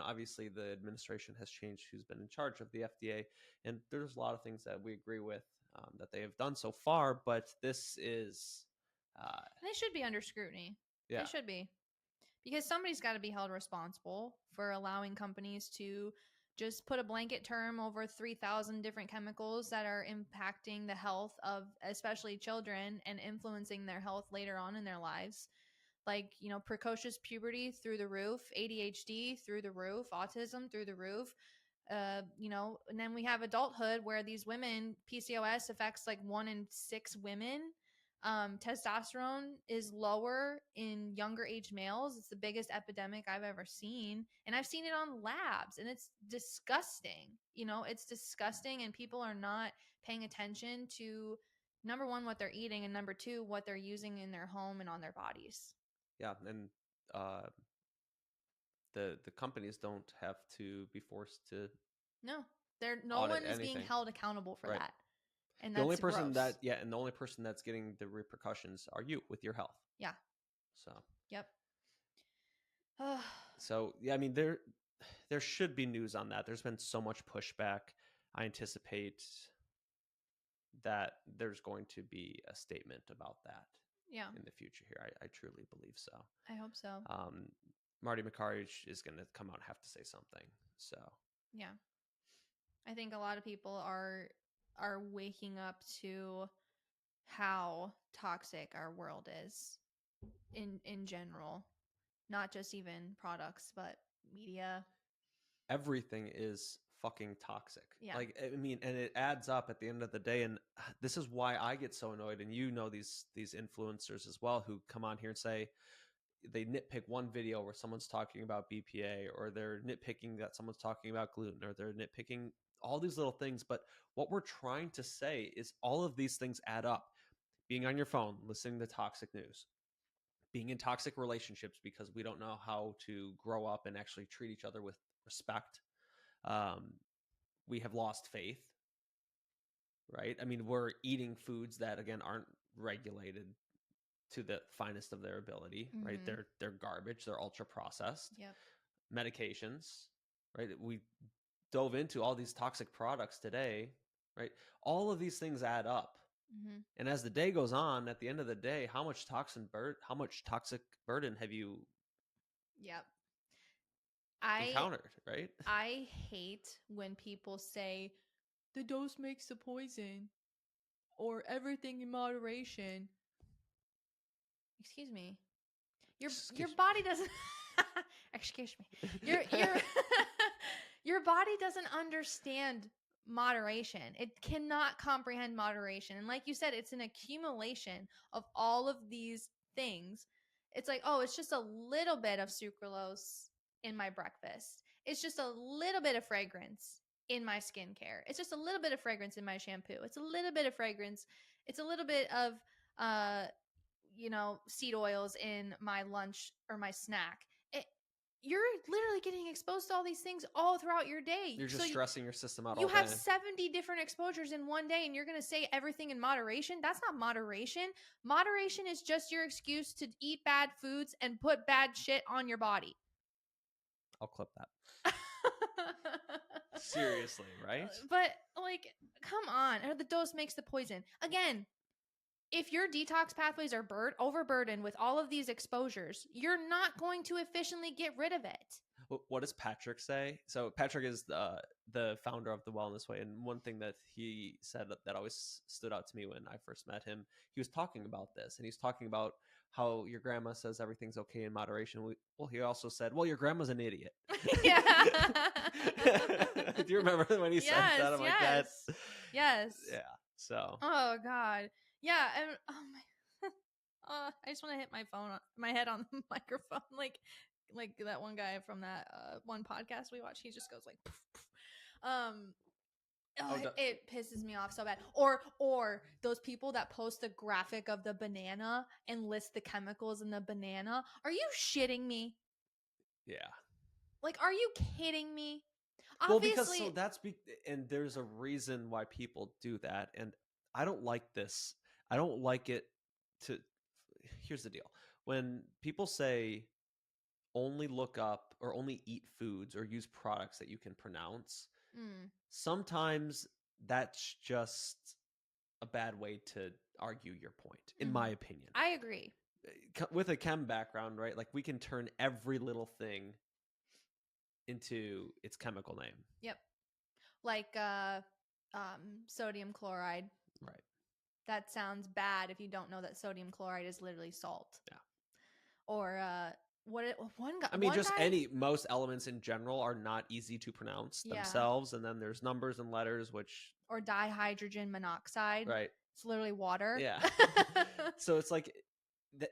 obviously the administration has changed who's been in charge of the FDA. And there's a lot of things that we agree with that they have done so far, but this is... they should be under scrutiny. Yeah. They should be. Because somebody's got to be held responsible for allowing companies to just put a blanket term over 3,000 different chemicals that are impacting the health of especially children and influencing their health later on in their lives. Like, precocious puberty through the roof, ADHD through the roof, autism through the roof. And then we have adulthood where these women, PCOS affects like 1 in 6 women. Testosterone is lower in younger age males. It's the biggest epidemic I've ever seen. And I've seen it on labs, and it's disgusting. It's disgusting, and people are not paying attention to, number one, what they're eating, and number two, what they're using in their home and on their bodies. Yeah, and the companies don't have to be forced to. No, no one is being held accountable for that. And the only person gross. and the only person that's getting the repercussions are you with your health. Yeah. So. Yep. So yeah, I mean there should be news on that. There's been so much pushback. I anticipate that there's going to be a statement about that. Yeah. In the future here, I truly believe so. I hope so. Marty McCarty is going to come out and have to say something. So. Yeah. I think a lot of people are waking up to how toxic our world is in general, not just even products, but media. Everything is fucking toxic. Yeah. Like, I mean, and it adds up at the end of the day. And this is why I get so annoyed. And these influencers as well who come on here and say they nitpick one video where someone's talking about BPA, or they're nitpicking that someone's talking about gluten, or they're nitpicking all these little things. But what we're trying to say is all of these things add up. Being on your phone, listening to toxic news, being in toxic relationships because we don't know how to grow up and actually treat each other with respect. We have lost faith, right? I mean, we're eating foods that, again, aren't regulated to the finest of their ability, right? They're garbage. They're ultra processed. Yep. Medications, right? We dove into all these toxic products today, right? All of these things add up. And as the day goes on, at the end of the day, how much toxic burden have you encountered, right? I hate when people say the dose makes the poison, or everything in moderation. Excuse me. Your body doesn't excuse me. Your body doesn't understand moderation. It cannot comprehend moderation. And like you said, it's an accumulation of all of these things. It's like, oh, it's just a little bit of sucralose in my breakfast. It's just a little bit of fragrance in my skincare. It's just a little bit of fragrance in my shampoo. It's a little bit of fragrance. It's a little bit of seed oils in my lunch or my snack. You're literally getting exposed to all these things all throughout your day. You're just stressing your system out. You have 70 different exposures in one day, and you're going to say everything in moderation? That's not moderation. Moderation is just your excuse to eat bad foods and put bad shit on your body. I'll clip that. Seriously, right? But, like, come on. Or the dose makes the poison. Again, if your detox pathways are overburdened with all of these exposures, you're not going to efficiently get rid of it. What does Patrick say? So Patrick is the founder of The Wellness Way. And one thing that he said that always stood out to me when I first met him, he was talking about this. And he's talking about how your grandma says everything's okay in moderation. Well, he also said, well, your grandma's an idiot. Yeah. Do you remember when he said that? I'm like, that's... Yes. Yeah. So. Oh, God. Yeah, and I just want to hit my head on the microphone, like that one guy from that one podcast we watched. He just goes like, poof. It pisses me off so bad. Or those people that post the graphic of the banana and list the chemicals in the banana. Are you shitting me? Yeah. Like, are you kidding me? Obviously, well, because and there's a reason why people do that, and I don't like this. I don't like it here's the deal. When people say only look up or only eat foods or use products that you can pronounce, sometimes that's just a bad way to argue your point, in my opinion. I agree. With a chem background, right? Like, we can turn every little thing into its chemical name. Yep. Like sodium chloride. Right. That sounds bad if you don't know that sodium chloride is literally salt. Yeah. Or most elements in general are not easy to pronounce themselves, and then there's numbers and letters, which... Or dihydrogen monoxide. Right. It's literally water. Yeah. So it's like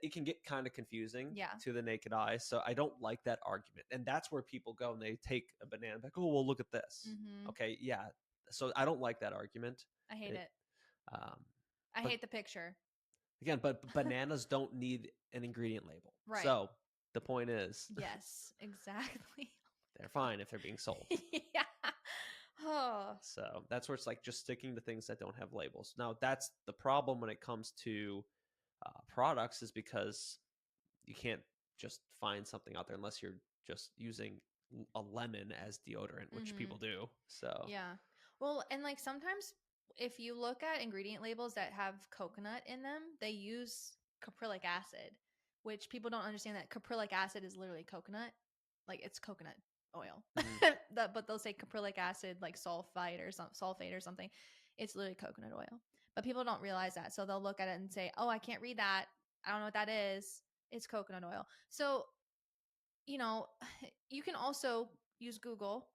it can get kind of confusing Yeah. to the naked eye. So I don't like that argument. And that's where people go and they take a banana like, oh, well, look at this. Mm-hmm. Okay. Yeah. So I don't like that argument. I hate it. Um, I but hate the picture. again, but bananas don't need an ingredient label. Right. So the point is, Yes, exactly. they're fine if they're being sold. Yeah. Oh. So that's where it's like just sticking to things that don't have labels. Now, that's the problem when it comes to products, is because you can't just find something out there unless you're just using a lemon as deodorant, which people do. So yeah. Well, and like sometimes if you look at ingredient labels that have coconut in them, they use caprylic acid, which people don't understand that caprylic acid is literally coconut. Like it's coconut oil. But they'll say caprylic acid like sulfite or something. It's literally coconut oil. But people don't realize that. So they'll look at it and say, "Oh, I can't read that. I don't know what that is. It's coconut oil." So, you can also use Google.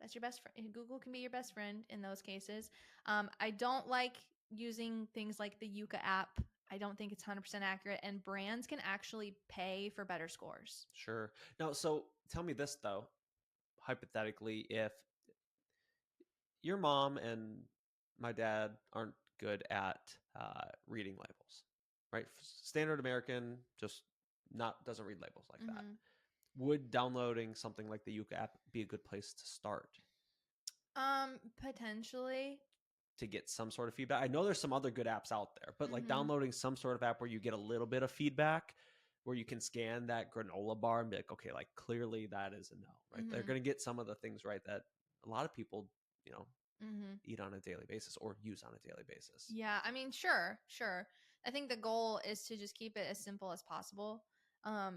That's your best friend. Google can be your best friend in those cases. I don't like using things like the Yuka app. I don't think it's 100% accurate, and brands can actually pay for better scores. Sure. Now, so tell me this though, hypothetically, if your mom and my dad aren't good at reading labels, right? Standard American just doesn't read labels like that. Would downloading something like the Yuka app be a good place to start? Potentially. To get some sort of feedback. I know there's some other good apps out there, but like downloading some sort of app where you get a little bit of feedback, where you can scan that granola bar and be like, okay, like clearly that is a no, right? They're going to get some of the things right that a lot of people, eat on a daily basis or use on a daily basis. Yeah, I mean, sure. I think the goal is to just keep it as simple as possible.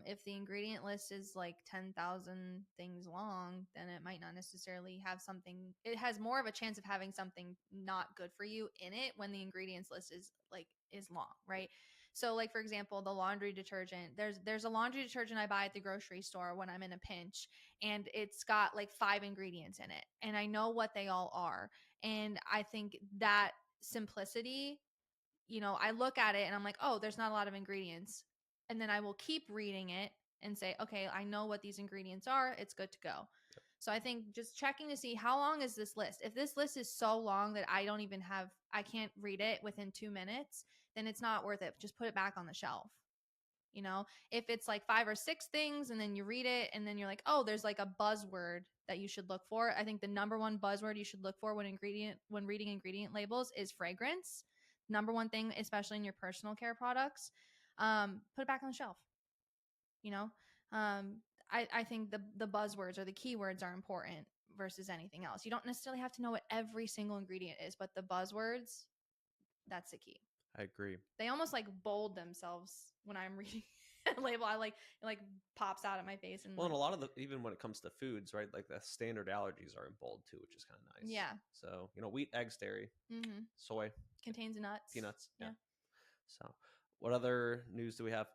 If the ingredient list is like 10,000 things long, then it might not necessarily have something. It has more of a chance of having something not good for you in it when the ingredients list is long, right? So, like for example, the laundry detergent. There's a laundry detergent I buy at the grocery store when I'm in a pinch, and it's got like 5 ingredients in it, and I know what they all are. And I think that simplicity, I look at it and I'm like, oh, there's not a lot of ingredients. And then I will keep reading it and say, okay, I know what these ingredients are. It's good to go. Yep. So I think just checking to see how long is this list. If this list is so long that I can't read it within 2 minutes, then it's not worth it. Just put it back on the shelf. If it's like 5 or 6 things and then you read it and then you're like, oh, there's like a buzzword that you should look for. I think the number one buzzword you should look for when reading ingredient labels is fragrance. Number one thing, especially in your personal care products. Put it back on the shelf. I think the buzzwords or the keywords are important versus anything else. You don't necessarily have to know what every single ingredient is, but the buzzwords, that's the key. I agree. They almost like bold themselves when I'm reading a label. It pops out at my face. And and a lot of even when it comes to foods, right? Like the standard allergies are in bold too, which is kind of nice. Yeah. So, wheat, eggs, dairy, soy. Contains nuts. Peanuts. Yeah. So what other news do we have?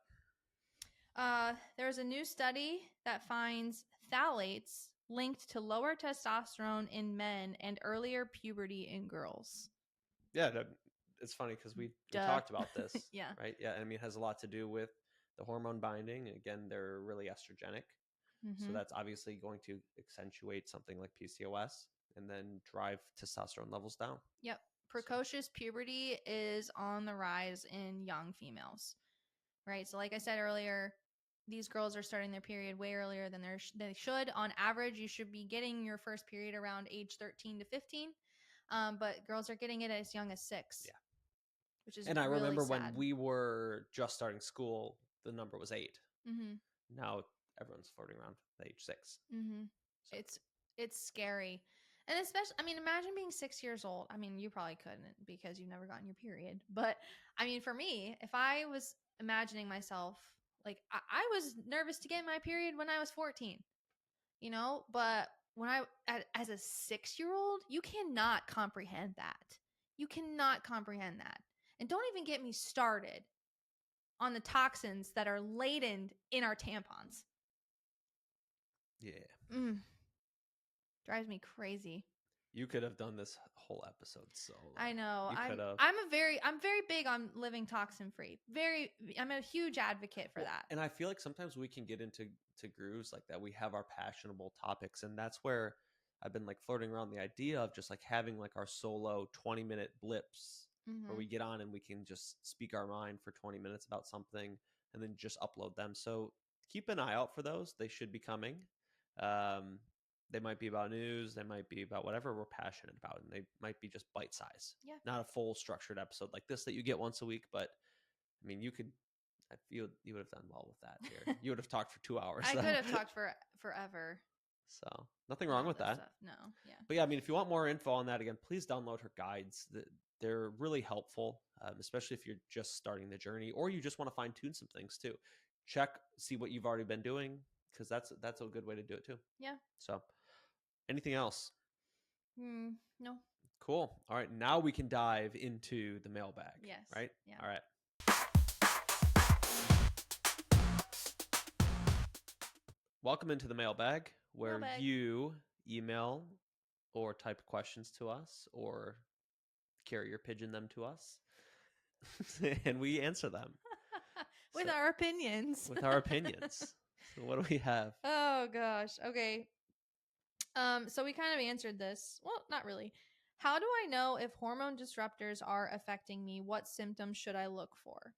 There's a new study that finds phthalates linked to lower testosterone in men and earlier puberty in girls. Yeah, it's funny because we talked about this. Yeah. Right. Yeah. I mean, it has a lot to do with the hormone binding. Again, they're really estrogenic. So that's obviously going to accentuate something like PCOS and then drive testosterone levels down. Yep. Precocious puberty is on the rise in young females. Right. So like I said earlier, these girls are starting their period way earlier than they should. On average, you should be getting your first period around age 13 to 15. But girls are getting it as young as 6. Yeah. Which is, and I remember sad. When we were just starting school, the number was 8. Now everyone's floating around age 6. So. It's scary. And especially, I mean, imagine being 6 years old. I mean, you probably couldn't because you've never gotten your period. But I mean, for me, if I was imagining myself, like I was nervous to get my period when I was 14, but when as a 6-year-old, you cannot comprehend that. You cannot comprehend that. And don't even get me started on the toxins that are laden in our tampons. Yeah. Drives me crazy. You could have done this whole episode solo. I know. You could have. I'm very big on living toxin free. I'm a huge advocate for that. And I feel like sometimes we can get into grooves like that. We have our passionable topics, and that's where I've been like flirting around the idea of just like having like our solo 20-minute blips where we get on and we can just speak our mind for 20 minutes about something and then just upload them. So keep an eye out for those. They should be coming. They might be about news. They might be about whatever we're passionate about. And they might be just bite size. Yeah. Not a full structured episode like this that you get once a week. But I mean, I feel you would have done well with that here. You would have talked for 2 hours. I could have talked for forever. So nothing wrong with that. Stuff. No. Yeah. But yeah, I mean, if you want more info on that, again, please download her guides. They're really helpful, especially if you're just starting the journey or you just want to fine tune some things too. See what you've already been doing, because that's a good way to do it too. Yeah. So anything else? No. Cool. All right. Now we can dive into the mailbag. Yes. Right? Yeah. All right. Welcome into the mailbag, where you email or type questions to us or carrier pigeon them to us and we answer them with our opinions. So what do we have? Oh gosh. Okay. So we kind of answered this. Well, not really. How do I know if hormone disruptors are affecting me? What symptoms should I look for?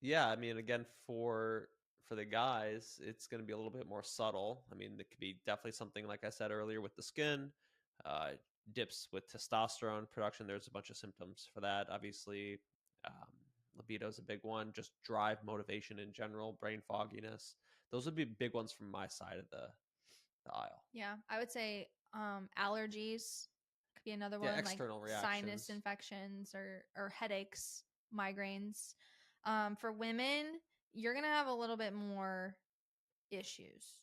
Yeah, I mean, again, for the guys, it's going to be a little bit more subtle. I mean, it could be definitely something like I said earlier with the skin, dips with testosterone production. There's a bunch of symptoms for that. Obviously, libido is a big one. Just drive, motivation in general, brain fogginess. Those would be big ones from my side of the aisle. Yeah, I would say allergies could be another one. External like reactions. Sinus infections or headaches, migraines. For women, you're gonna have a little bit more issues,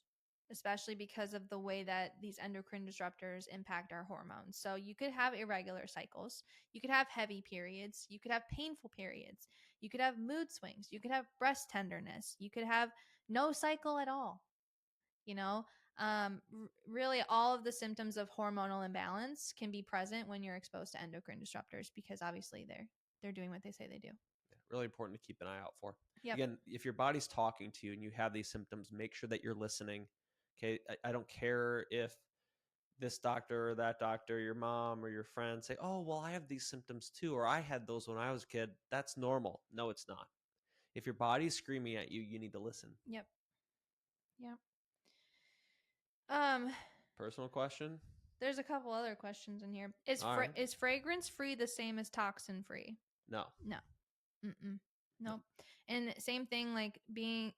especially because of the way that these endocrine disruptors impact our hormones. So you could have irregular cycles, you could have heavy periods, you could have painful periods, you could have mood swings, you could have breast tenderness, you could have no cycle at all. Really all of the symptoms of hormonal imbalance can be present when you're exposed to endocrine disruptors, because obviously they're doing what they say they do. Really important to keep an eye out for. Yep. Again, if your body's talking to you and you have these symptoms, make sure that you're listening. Okay. I don't care if this doctor or that doctor, your mom or your friend say, oh, well, I have these symptoms too, or I had those when I was a kid. That's normal. No, it's not. If your body's screaming at you, you need to listen. Yep. Personal question? There's a couple other questions in here. Is fragrance free the same as toxin free? No. Nope. And same thing, like you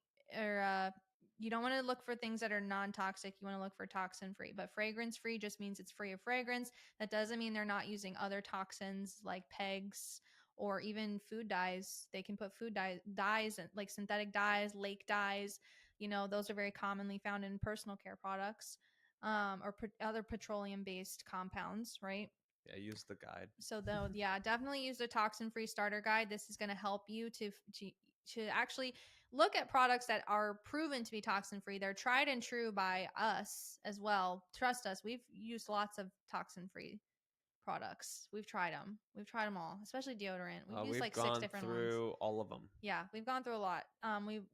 don't want to look for things that are non-toxic. You want to look for toxin free. But fragrance free just means it's free of fragrance. That doesn't mean they're not using other toxins like pegs or even food dyes. They can put food dyes and like synthetic dyes, lake dyes. Those are very commonly found in personal care products, or other petroleum-based compounds, right? Yeah, use the guide. So definitely use the toxin-free starter guide. This is going to help you to actually look at products that are proven to be toxin-free. They're tried and true by us as well. Trust us, we've used lots of toxin-free products. We've tried them all, especially deodorant. We've used like 6 different ones. We've gone through all of them. Yeah, we've gone through a lot.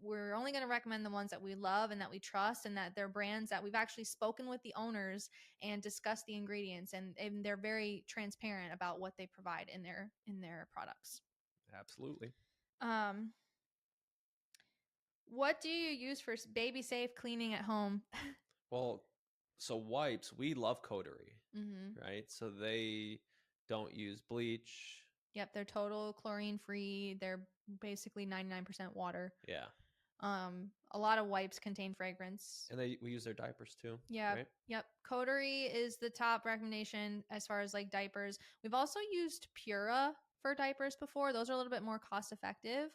We're only going to recommend the ones that we love and that we trust, and that they're brands that we've actually spoken with the owners and discussed the ingredients, and they're very transparent about what they provide in their products. Absolutely. What do you use for baby safe cleaning at home? Well, so wipes, we love Coterie, right? So they don't use bleach. Yep, they're total chlorine free. They're basically 99% water. Yeah. A lot of wipes contain fragrance. And we use their diapers too. Yeah. Right? Yep. Coterie is the top recommendation as far as like diapers. We've also used Pura for diapers before. Those are a little bit more cost effective.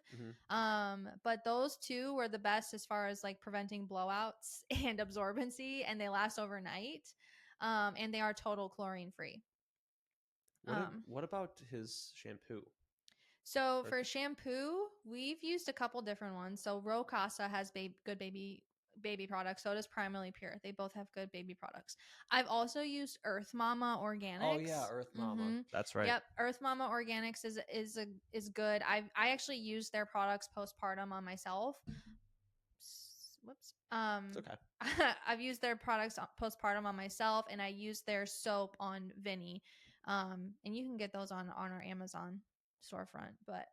But those two were the best as far as like preventing blowouts and absorbency, and they last overnight. And they are total chlorine free. What about his shampoo? So for shampoo, we've used a couple different ones. So Rocasa has good baby baby products. So does Primarily Pure. They both have good baby products. I've also used Earth Mama Organics. Oh yeah, Earth Mama. That's right. Yep, Earth Mama Organics is good. I actually use their products postpartum on myself. Whoops. It's okay. I've used their products postpartum on myself, and I use their soap on Vinny. And you can get those on our Amazon storefront. But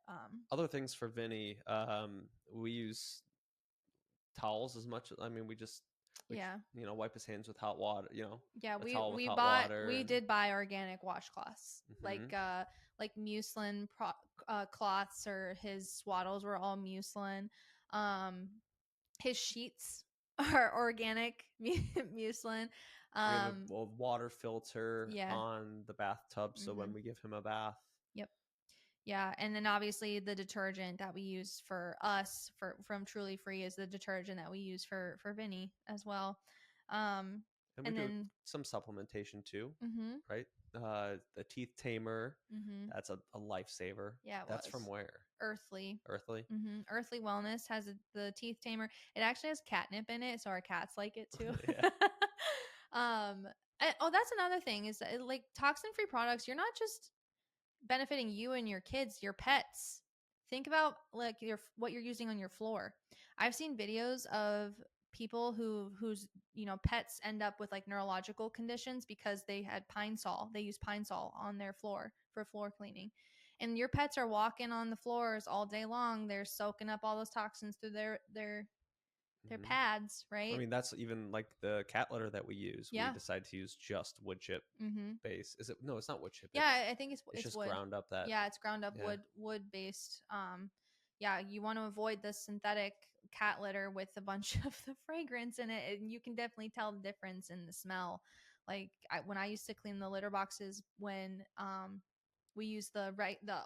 other things for Vinny, we use towels as much. I mean, we wipe his hands with hot water. Yeah, water. We did buy organic washcloths, like muslin cloths, or his swaddles were all muslin. His sheets are organic muslin. We have a water filter on the bathtub, so when we give him a bath. Yep. Yeah, and then obviously the detergent that we use for us from Truly Free is the detergent that we use for Vinny as well. And we do some supplementation too, right? The teeth tamer, that's a lifesaver. Yeah, that's from where? Earthly. Earthly Wellness has the teeth tamer. It actually has catnip in it, so our cats like it too. That's another thing is that, like, toxin-free products, you're not just benefiting you and your kids, your pets. Think about like what you're using on your floor. I've seen videos of people whose pets end up with like neurological conditions because they had pine sol. They use pine sol on their floor for floor cleaning. And your pets are walking on the floors all day long. They're soaking up all those toxins through their pads, right? I mean, that's even like the cat litter that we use. We decide to use just wood chip base. Is it? No, it's not wood chip. Yeah, I think it's just wood. ground up that. Yeah, it's ground up wood based. You want to avoid the synthetic cat litter with a bunch of the fragrance in it, and you can definitely tell the difference in the smell. Like when I used to clean the litter boxes, when we used the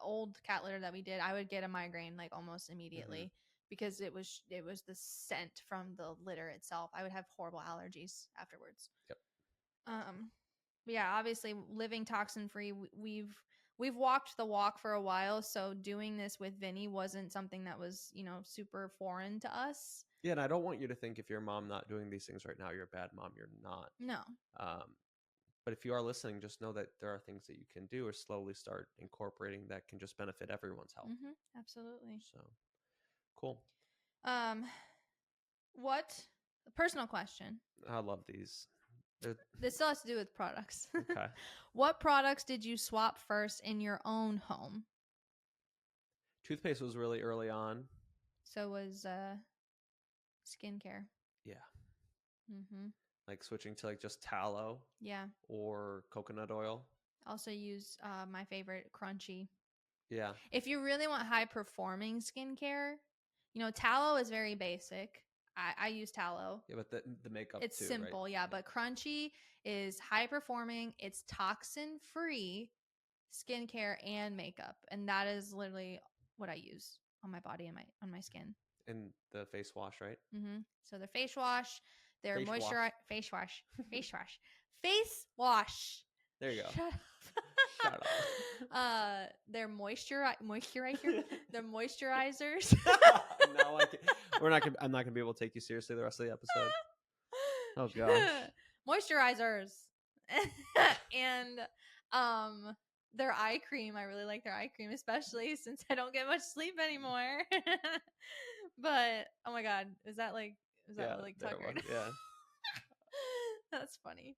old cat litter that we did, I would get a migraine like almost immediately. Because it was the scent from the litter itself. I would have horrible allergies afterwards. Yep. But yeah, obviously living toxin free, we've walked the walk for a while, so doing this with Vinny wasn't something that was, super foreign to us. Yeah, and I don't want you to think if you're a mom not doing these things right now, you're a bad mom. You're not. No. But if you are listening, just know that there are things that you can do or slowly start incorporating that can just benefit everyone's health. Absolutely. So cool. What personal question? I love these. This still has to do with products. Okay. What products did you swap first in your own home? Toothpaste was really early on. So was skincare. Yeah. Like switching to like just tallow. Yeah. Or coconut oil. Also use my favorite, Crunchy. Yeah. If you really want high performing skincare, tallow is very basic. I use tallow. Yeah, but the makeup it's too, simple, right? Yeah. But Crunchy is high performing. It's toxin free skincare and makeup, and that is literally what I use on my body and on my skin. And the face wash, right? So their face wash, their face wash. There you go. Shut up. Shut up. Their moisturizer, their moisturizers. No, I'm not gonna be able to take you seriously the rest of the episode. Oh gosh. Moisturizers. And their eye cream. I really like their eye cream, especially since I don't get much sleep anymore. But oh my god, is that like Tucker? Yeah. That's funny.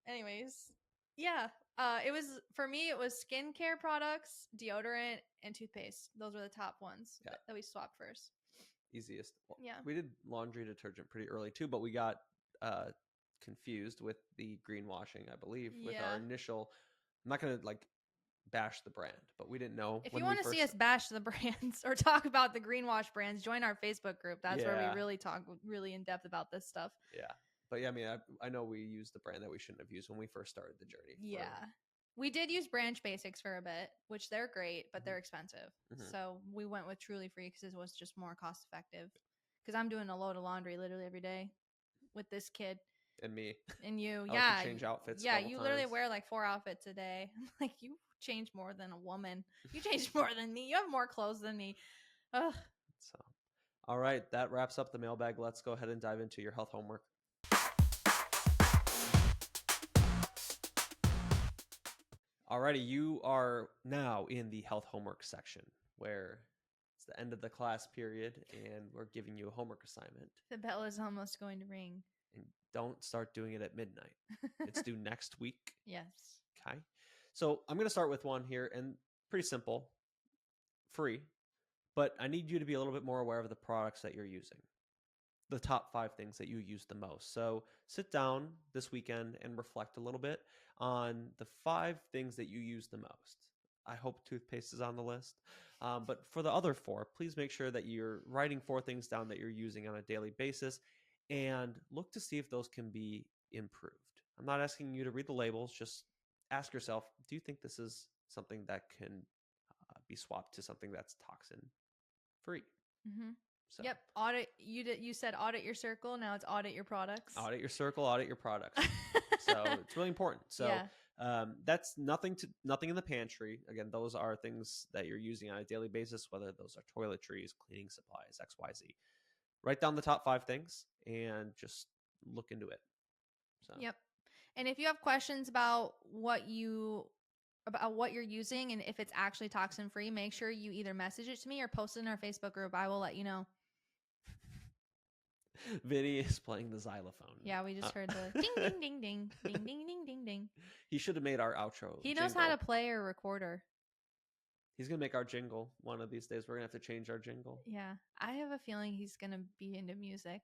Anyways, yeah. It was skincare products, deodorant, and toothpaste. Those were the top ones that we swapped first. Easiest. Well, yeah. We did laundry detergent pretty early too, but we got confused with the greenwashing, I believe, with our initial. I'm not gonna like bash the brand, but we didn't know. If you want to see us bash the brands or talk about the greenwash brands, join our Facebook group. That's where we really talk really in depth about this stuff. Yeah. But yeah, I mean, I know we used the brand that we shouldn't have used when we first started the journey. Yeah. We did use Branch Basics for a bit, which they're great, but they're expensive. So we went with Truly Free because it was just more cost effective. Because I'm doing a load of laundry literally every day with this kid. And me. And you. I like to change outfits. Yeah, you literally wear like 4 outfits a day. I'm like, you change more than a woman. You change more than me. You have more clothes than me. Ugh. So, All right, that wraps up the mailbag. Let's go ahead and dive into your health homework. Alrighty, you are now in the health homework section where it's the end of the class period and we're giving you a homework assignment. The bell is almost going to ring. And don't start doing it at midnight. It's due next week. Yes. Okay. So I'm going to start with one here, and pretty simple, free, but I need you to be a little bit more aware of the products that you're using, the top 5 things that you use the most. So sit down this weekend and reflect a little bit on the 5 things that you use the most. I hope toothpaste is on the list. But for the other 4, please make sure that you're writing 4 things down that you're using on a daily basis and look to see if those can be improved. I'm not asking you to read the labels. Just ask yourself, do you think this is something that can be swapped to something that's toxin free? Mm-hmm. So, yep. Audit. You said audit your circle. Now it's audit your products. Audit your circle, audit your products. So it's really important. So yeah. That's nothing in the pantry. Again, those are things that you're using on a daily basis, whether those are toiletries, cleaning supplies, XYZ. Write down the top 5 things and just look into it. So. Yep. And if you have questions about what you're using and if it's actually toxin free, make sure you either message it to me or post it in our Facebook group. I will let you know. Vinny is playing the xylophone. Yeah, we just heard the ding, ding, ding, ding, ding, ding, ding, ding, ding. He should have made our outro. He knows jingle. how to play a recorder. He's going to make our jingle. One of these days, we're going to have to change our jingle. Yeah. I have a feeling he's going to be into music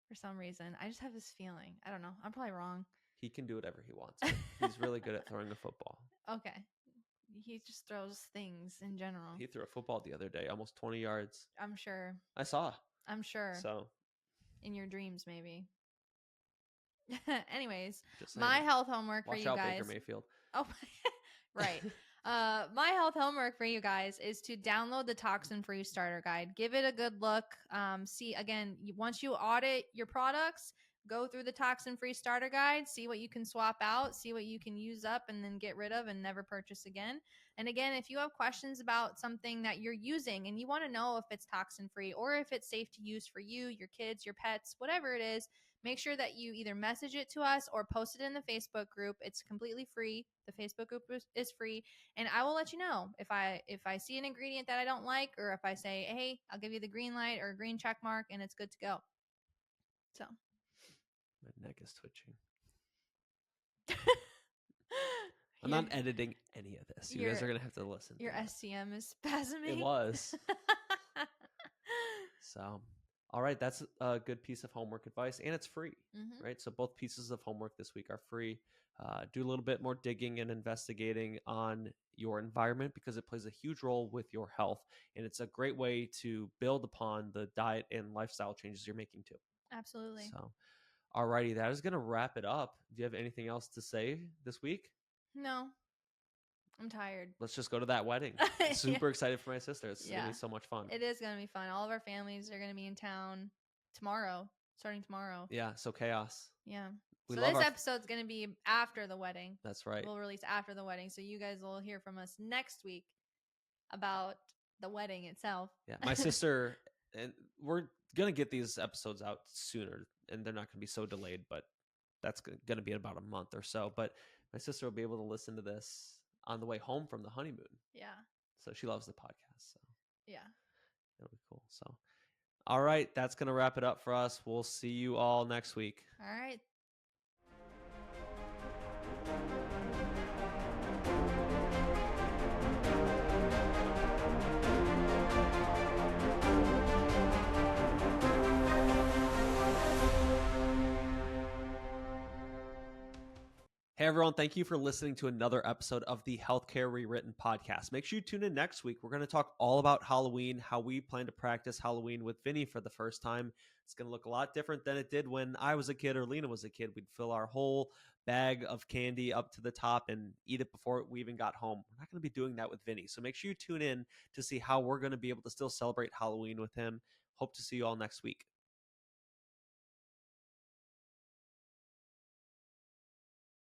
for some reason. I just have this feeling. I don't know. I'm probably wrong. He can do whatever he wants. He's really good at throwing a football. Okay. He just throws things in general. He threw a football the other day, almost 20 yards. I'm sure. I saw. I'm sure. So. In your dreams, maybe. Anyways, Just my health homework for Watch you out, guys. Baker Mayfield. Oh, right. My health homework for you guys is to download the Toxin Free Starter Guide. Give it a good look. See, again, once you audit your products, go through the Toxin Free Starter Guide, see what you can swap out, see what you can use up and then get rid of and never purchase again. And again, if you have questions about something that you're using and you want to know if it's toxin free or if it's safe to use for you, your kids, your pets, whatever it is, make sure that you either message it to us or post it in the Facebook group. It's completely free. The Facebook group is free. And I will let you know if I see an ingredient that I don't like, or if I say, hey, I'll give you the green light or green check mark and it's good to go. So. My neck is twitching. I'm not editing any of this. You guys are going to have to listen. Your SCM is spasming. It was. So, all right. That's a good piece of homework advice. And it's free, right? So both pieces of homework this week are free. Do a little bit more digging and investigating on your environment because it plays a huge role with your health. And it's a great way to build upon the diet and lifestyle changes you're making too. Absolutely. So, all righty. That is going to wrap it up. Do you have anything else to say this week? No, I'm tired. Let's just go to that wedding. Super excited for my sister. It's going to be so much fun. It is going to be fun. All of our families are going to be in town starting tomorrow. Yeah, so chaos. Yeah. So this episode's going to be after the wedding. That's right. We'll release after the wedding. So you guys will hear from us next week about the wedding itself. Yeah, my sister, and we're going to get these episodes out sooner, and they're not going to be so delayed, but that's going to be in about a month or so. But my sister will be able to listen to this on the way home from the honeymoon. Yeah. So she loves the podcast. So yeah. It'll be cool. So, all right. That's going to wrap it up for us. We'll see you all next week. All right. Hey everyone, thank you for listening to another episode of the Healthcare Rewritten podcast. Make sure you tune in next week. We're going to talk all about Halloween, how we plan to practice Halloween with Vinny for the first time. It's going to look a lot different than it did when I was a kid or Lena was a kid. We'd fill our whole bag of candy up to the top and eat it before we even got home. We're not going to be doing that with Vinny. So make sure you tune in to see how we're going to be able to still celebrate Halloween with him. Hope to see you all next week.